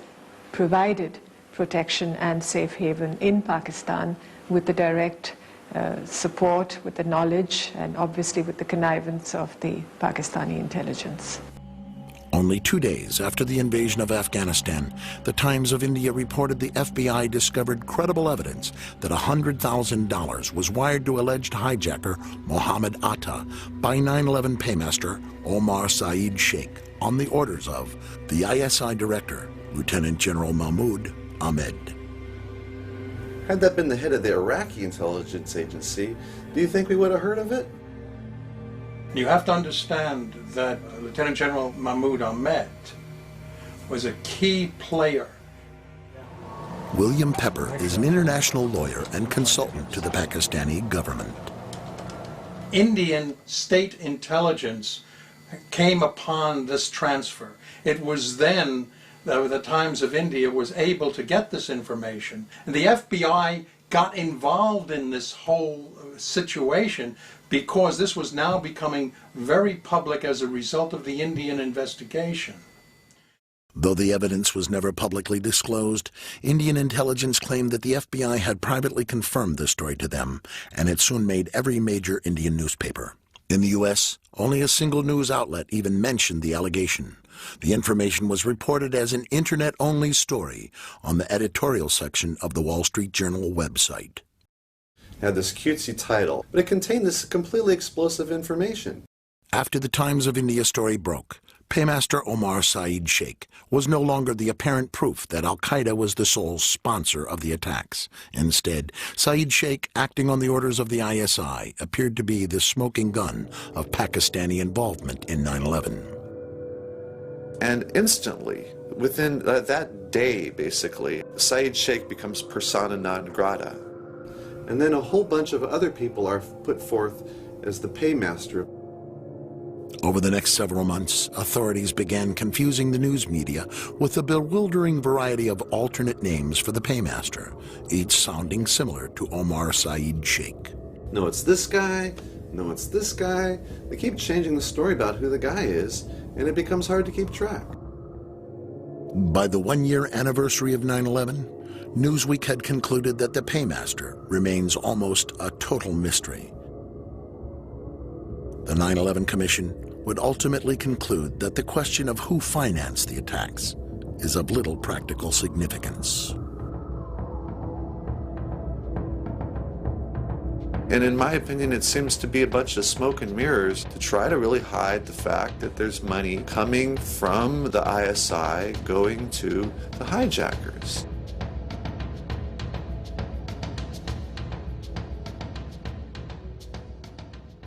provided protection and safe haven in Pakistan with the direct support, with the knowledge, and obviously with the connivance of the Pakistani intelligence. Only 2 days after the invasion of Afghanistan, the Times of India reported the FBI discovered credible evidence that $100,000 was wired to alleged hijacker Mohammed Atta by 9/11 paymaster Omar Saeed Sheikh on the orders of the ISI director, Lieutenant General Mahmoud Ahmed. Had that been the head of the Iraqi intelligence agency, do you think we would have heard of it? You have to understand that Lieutenant General Mahmoud Ahmed was a key player. William Pepper is an international lawyer and consultant to the Pakistani government. Indian state intelligence came upon this transfer. It was then that the Times of India was able to get this information, and the FBI got involved in this whole situation because this was now becoming very public as a result of the Indian investigation. Though the evidence was never publicly disclosed, Indian intelligence claimed that the FBI had privately confirmed the story to them, and it soon made every major Indian newspaper. In the U.S., only a single news outlet even mentioned the allegation. The information was reported as an Internet-only story on the editorial section of the Wall Street Journal website. It had this cutesy title, but it contained this completely explosive information. After the Times of India story broke, Paymaster Omar Saeed Sheikh was no longer the apparent proof that al-Qaeda was the sole sponsor of the attacks. Instead, Saeed Sheikh, acting on the orders of the ISI, appeared to be the smoking gun of Pakistani involvement in 9/11. And instantly, within that day, basically, Saeed Sheikh becomes persona non grata. And then a whole bunch of other people are put forth as the paymaster. Over the next several months, authorities began confusing the news media with a bewildering variety of alternate names for the paymaster, each sounding similar to Omar Saeed Sheikh. No, it's this guy. No, it's this guy. They keep changing the story about who the guy is, and it becomes hard to keep track. By the one-year anniversary of 9/11, Newsweek had concluded that the paymaster remains almost a total mystery. The 9/11 Commission would ultimately conclude that the question of who financed the attacks is of little practical significance. And in my opinion, it seems to be a bunch of smoke and mirrors to try to really hide the fact that there's money coming from the ISI going to the hijackers.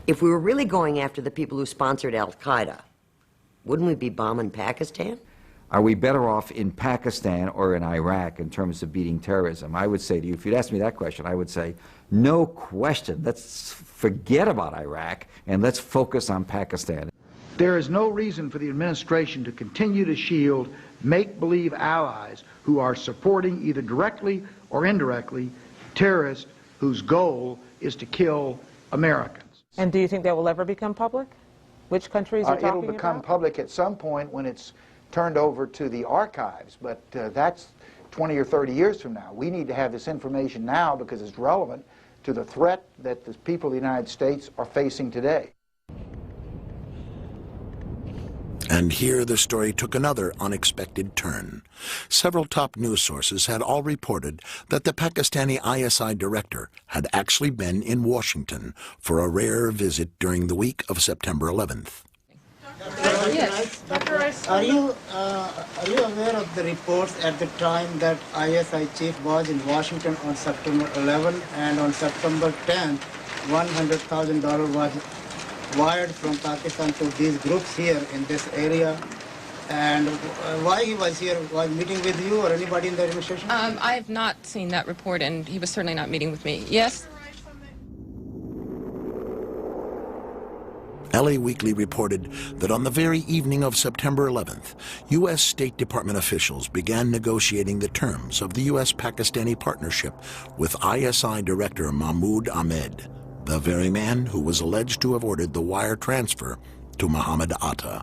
If we were really going after the people who sponsored al-Qaeda, wouldn't we be bombing Pakistan? Are we better off in Pakistan or in Iraq in terms of beating terrorism? I would say to you, if you'd asked me that question, I would say, no question. Let's forget about Iraq and let's focus on Pakistan. There is no reason for the administration to continue to shield make-believe allies who are supporting either directly or indirectly terrorists whose goal is to kill Americans. And do you think that will ever become public? Which countries are talking about? It'll become public at some point when it's turned over to the archives, but that's 20 or 30 years from now. We need to have this information now because it's relevant to the threat that the people of the United States are facing today. And here the story took another unexpected turn. Several top news sources had all reported that the Pakistani ISI director had actually been in Washington for a rare visit during the week of September 11th. Yes. Are you aware of the reports at the time that ISI chief was in Washington on September 11 and on September 10th, $100,000 was wired from Pakistan to these groups here in this area? And why he was here? Was meeting with you or anybody in the administration? I have not seen that report, and he was certainly not meeting with me. Yes? LA Weekly reported that on the very evening of September 11th, U.S. State Department officials began negotiating the terms of the U.S.-Pakistani partnership with ISI Director Mahmoud Ahmed, the very man who was alleged to have ordered the wire transfer to Muhammad Atta.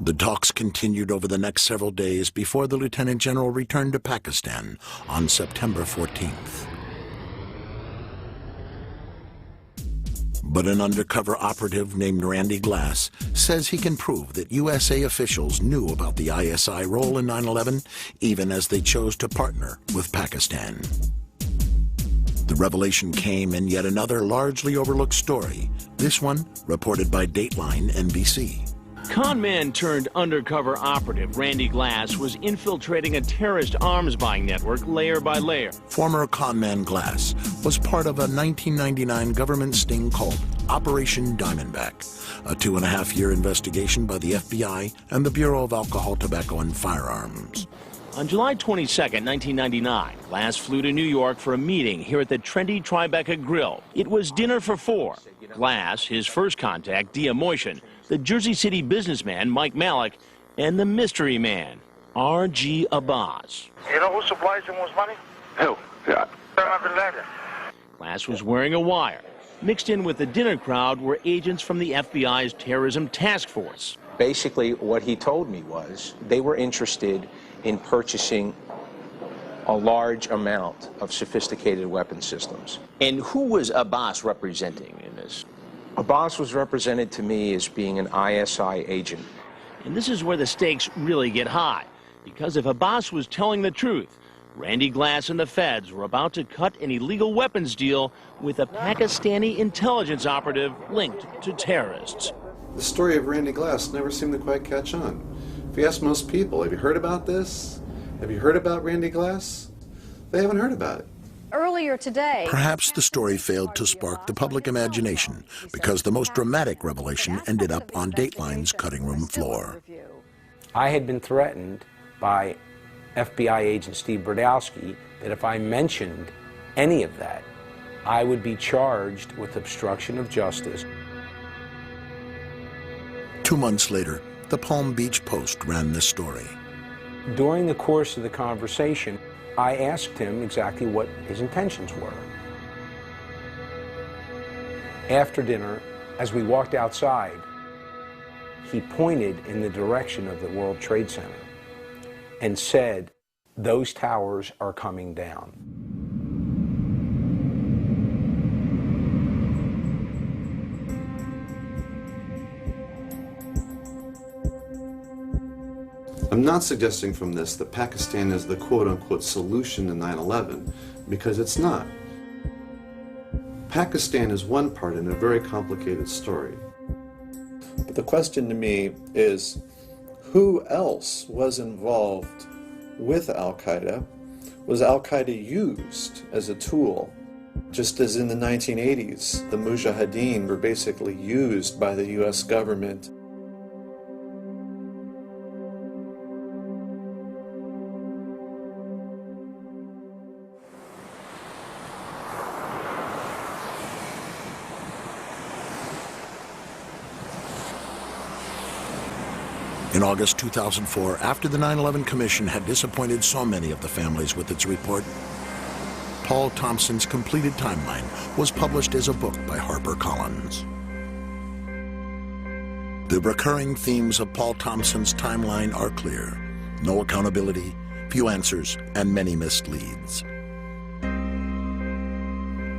The talks continued over the next several days before the Lieutenant General returned to Pakistan on September 14th. But an undercover operative named Randy Glass says he can prove that USA officials knew about the ISI role in 9/11, even as they chose to partner with Pakistan. The revelation came in yet another largely overlooked story, this one reported by Dateline NBC. Con man turned undercover operative Randy Glass was infiltrating a terrorist arms buying network layer by layer. Former conman Glass was part of a 1999 government sting called Operation Diamondback, a 2.5-year investigation by the FBI and the Bureau of Alcohol, Tobacco, and Firearms. On July 22, 1999, Glass flew to New York for a meeting here at the trendy Tribeca Grill. It was dinner for 4. Glass, his first contact, Dia Moishan, the Jersey City businessman Mike Malik, and the mystery man, R.G. Abbas. You know who supplies him with money? Who? Osama bin Laden. Glass was wearing a wire. Mixed in with the dinner crowd were agents from the FBI's terrorism task force. Basically, what he told me was they were interested in purchasing a large amount of sophisticated weapon systems. And who was Abbas representing in this? Abbas was represented to me as being an ISI agent. And this is where the stakes really get high, because if Abbas was telling the truth, Randy Glass and the feds were about to cut an illegal weapons deal with a Pakistani intelligence operative linked to terrorists. The story of Randy Glass never seemed to quite catch on. If you ask most people, have you heard about this? Have you heard about Randy Glass? They haven't heard about it. Earlier today, Perhaps the story failed to spark the public imagination because the most dramatic revelation ended up on Dateline's cutting room floor. I had been threatened by FBI agent Steve Brodowski that if I mentioned any of that, I would be charged with obstruction of justice. 2 months later, the Palm Beach Post ran this story. During the course of the conversation, I asked him exactly what his intentions were. After dinner, as we walked outside, he pointed in the direction of the World Trade Center and said, "Those towers are coming down." I'm not suggesting from this that Pakistan is the quote-unquote solution to 9/11, because it's not. Pakistan is one part in a very complicated story. But the question to me is, who else was involved with Al-Qaeda? Was Al-Qaeda used as a tool? Just as in the 1980s, the Mujahideen were basically used by the US government. In August 2004, after the 9/11 Commission had disappointed so many of the families with its report, Paul Thompson's completed timeline was published as a book by HarperCollins. The recurring themes of Paul Thompson's timeline are clear: no accountability, few answers, and many misleads.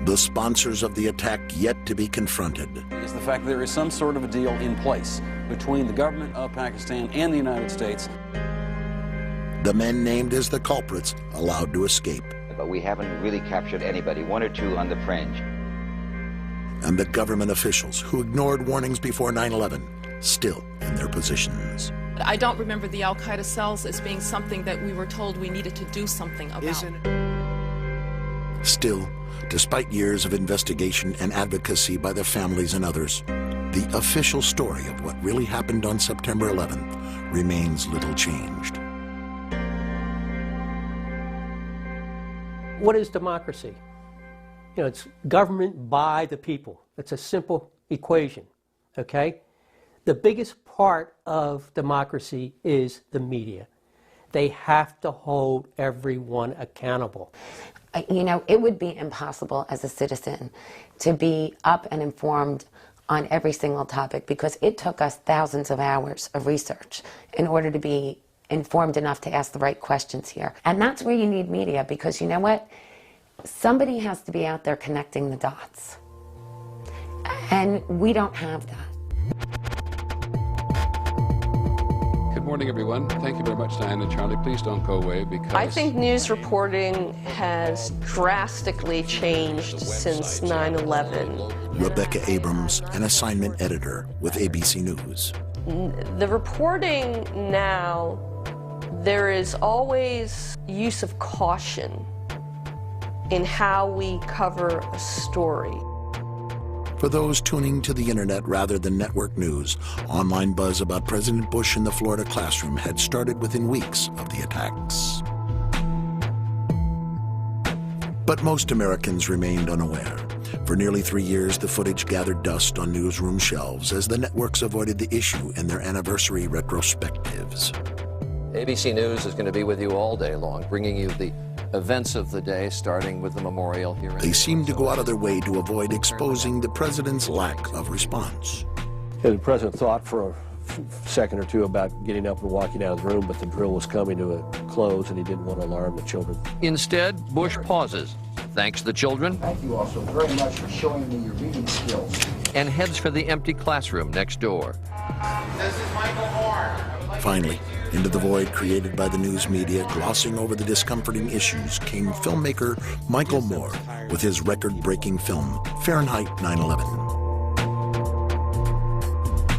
The sponsors of the attack yet to be confronted. Is the fact that there is some sort of a deal in place between the government of Pakistan and the United States. The men named as the culprits allowed to escape. But we haven't really captured anybody, one or two on the fringe. And the government officials who ignored warnings before 9/11 still in their positions. I don't remember the Al-Qaeda cells as being something that we were told we needed to do something about. Still, despite years of investigation and advocacy by the families and others, the official story of what really happened on September 11th remains little changed. What is democracy? You know, it's government by the people. It's a simple equation, okay? The biggest part of democracy is the media. They have to hold everyone accountable. You know, it would be impossible as a citizen to be up and informed on every single topic, because it took us thousands of hours of research in order to be informed enough to ask the right questions here. And that's where you need media, because you know what? Somebody has to be out there connecting the dots. And we don't have that. Good morning, everyone. Thank you very much, Diane and Charlie. Please don't go away, because I think news reporting has drastically changed since 9/11. Rebecca Abrams, an assignment editor with ABC News. The reporting now, there is always use of caution in how we cover a story. For those tuning to the internet rather than network news, online buzz about President Bush in the Florida classroom had started within weeks of the attacks. But most Americans remained unaware. For nearly 3 years, the footage gathered dust on newsroom shelves as the networks avoided the issue in their anniversary retrospectives. ABC News is going to be with you all day long, bringing you the events of the day, starting with the memorial here. They seemed to go out of their way to avoid exposing the president's lack of response. The president thought for second or two about getting up and walking out of the room, but the drill was coming to a close and he didn't want to alarm the children. Instead, Bush pauses, thanks the children, Thank you also very much for showing me your reading skills. and heads for the empty classroom next door. This is Michael Moore. Finally, into the void created by the news media glossing over the discomforting issues came filmmaker Michael Moore with his record-breaking film, Fahrenheit 9/11.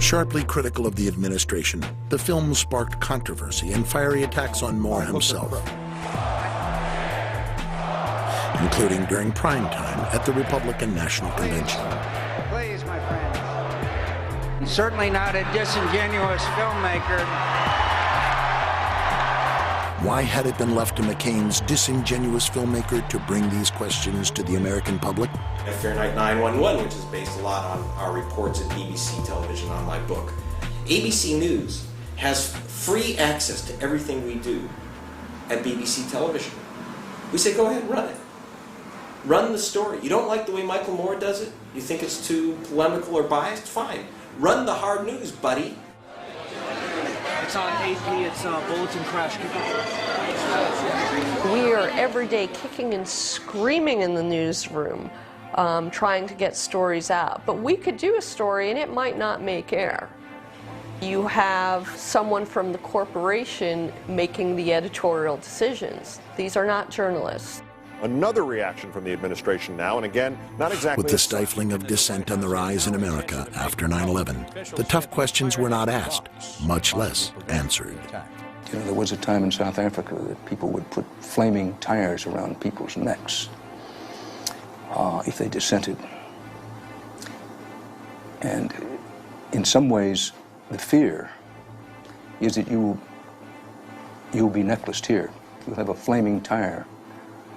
Sharply critical of the administration, the film sparked controversy and fiery attacks on Moore himself, including during prime time at the Republican National Convention. Please, my friends. He's certainly not a disingenuous filmmaker. Why had it been left to McCain's disingenuous filmmaker to bring these questions to the American public? Fahrenheit 9/11, which is based a lot on our reports at BBC television on my book. ABC News has free access to everything we do at BBC television. We say, go ahead, run it. Run the story. You don't like the way Michael Moore does it? You think it's too polemical or biased? Fine. Run the hard news, buddy. It's on AP, it's Bulletin Crash. We are every day kicking and screaming in the newsroom, trying to get stories out. But we could do a story and it might not make air. You have someone from the corporation making the editorial decisions. These are not journalists. Another reaction from the administration now, and again, not exactly... With the stifling of dissent on the rise in America after 9/11, the tough questions were not asked, much less answered. You know, there was a time in South Africa that people would put flaming tires around people's necks if they dissented. And in some ways, the fear is that you'll be necklaced here. You'll have a flaming tire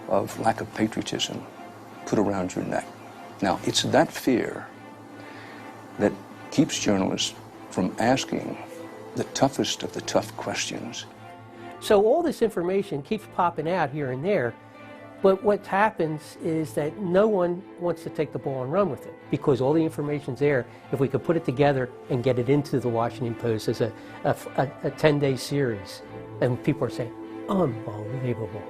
of lack of patriotism put around your neck. Now, it's that fear that keeps journalists from asking the toughest of the tough questions. So all this information keeps popping out here and there, but what happens is that no one wants to take the ball and run with it because all the information's there. If we could put it together and get it into the Washington Post as a 10-day series, and people are saying, unbelievable.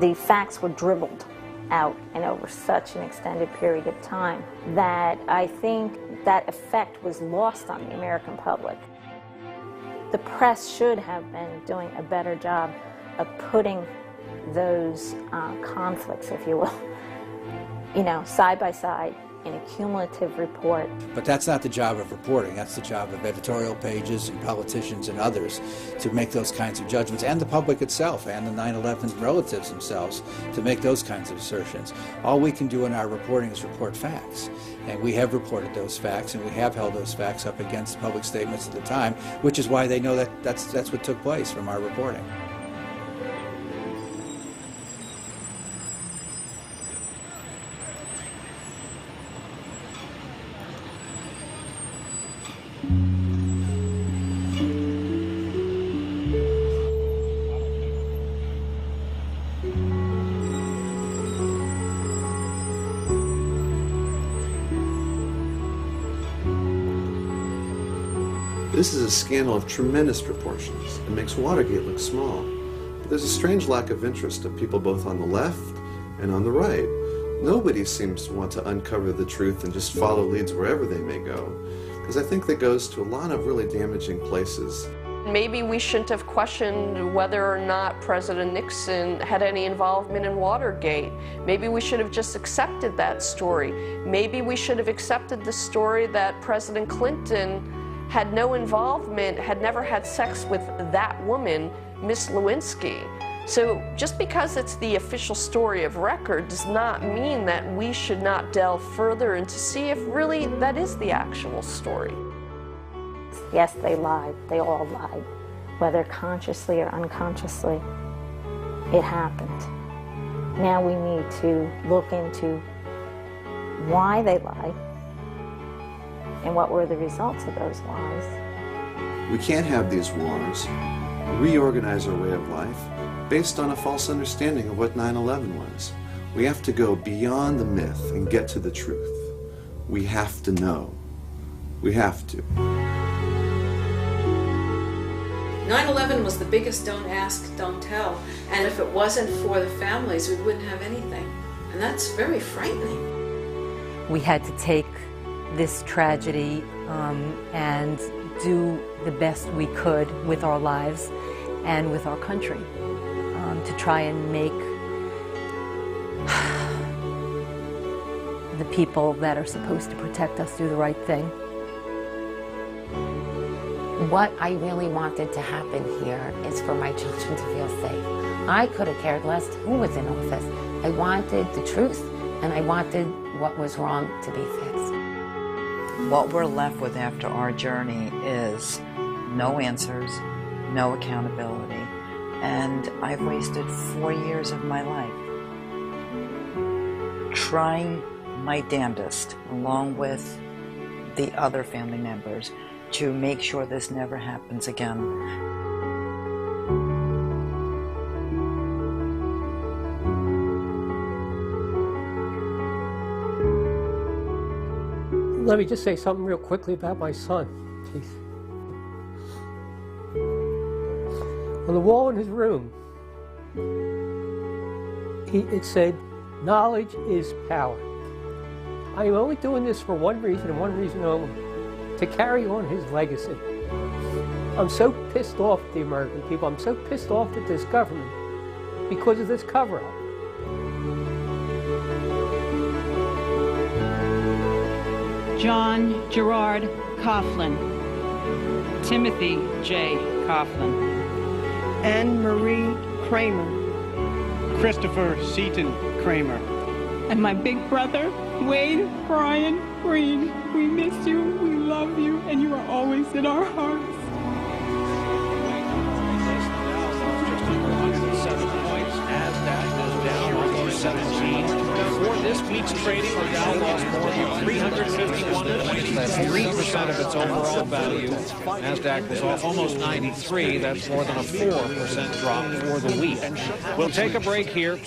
The facts were dribbled out and over such an extended period of time that I think that effect was lost on the American public. The press should have been doing a better job of putting those conflicts, if you will, side by side in a cumulative report. But that's not the job of reporting. That's the job of editorial pages and politicians and others to make those kinds of judgments, and the public itself and the 9/11 relatives themselves to make those kinds of assertions. All we can do in our reporting is report facts. And we have reported those facts, and we have held those facts up against public statements at the time, which is why they know that that's what took place from our reporting. This is a scandal of tremendous proportions. It makes Watergate look small. But there's a strange lack of interest of people both on the left and on the right. Nobody seems to want to uncover the truth and just follow leads wherever they may go, because I think that goes to a lot of really damaging places. Maybe we shouldn't have questioned whether or not President Nixon had any involvement in Watergate. Maybe we should have just accepted that story. Maybe we should have accepted the story that President Clinton had no involvement, had never had sex with that woman, Miss Lewinsky. So just because it's the official story of record does not mean that we should not delve further and to see if really that is the actual story. Yes, they lied. They all lied. Whether consciously or unconsciously, it happened. Now we need to look into why they lied and what were the results of those lies. We can't have these wars, reorganize our way of life based on a false understanding of what 9/11 was. We have to go beyond the myth and get to the truth. We have to know. We have to. 9/11 was the biggest don't ask, don't tell. And if it wasn't for the families, we wouldn't have anything. And that's very frightening. We had to take this tragedy and do the best we could with our lives and with our country to try and make the people that are supposed to protect us do the right thing. What I really wanted to happen here is for my children to feel safe. I could have cared less who was in office. I wanted the truth, and I wanted what was wrong to be fixed. What we're left with after our journey is no answers, no accountability, and I've wasted 4 years of my life trying my damnedest, along with the other family members, to make sure this never happens again. Let me just say something real quickly about my son, please. On the wall in his room, it said, "Knowledge is power." I am only doing this for one reason and one reason only, to carry on his legacy. I'm so pissed off at the American people. I'm so pissed off at this government because of this cover-up. John Gerard Coughlin. Timothy J. Coughlin. Anne Marie Kramer. Christopher Seaton Kramer. And my big brother, Wade Brian Green. We miss you, we love you, and you are always in our hearts. For this week's trading, the Dow lost more than 351 points. That's 3% of its overall value. NASDAQ was off almost 93. That's more than a 4% drop for the week. We'll take a break here.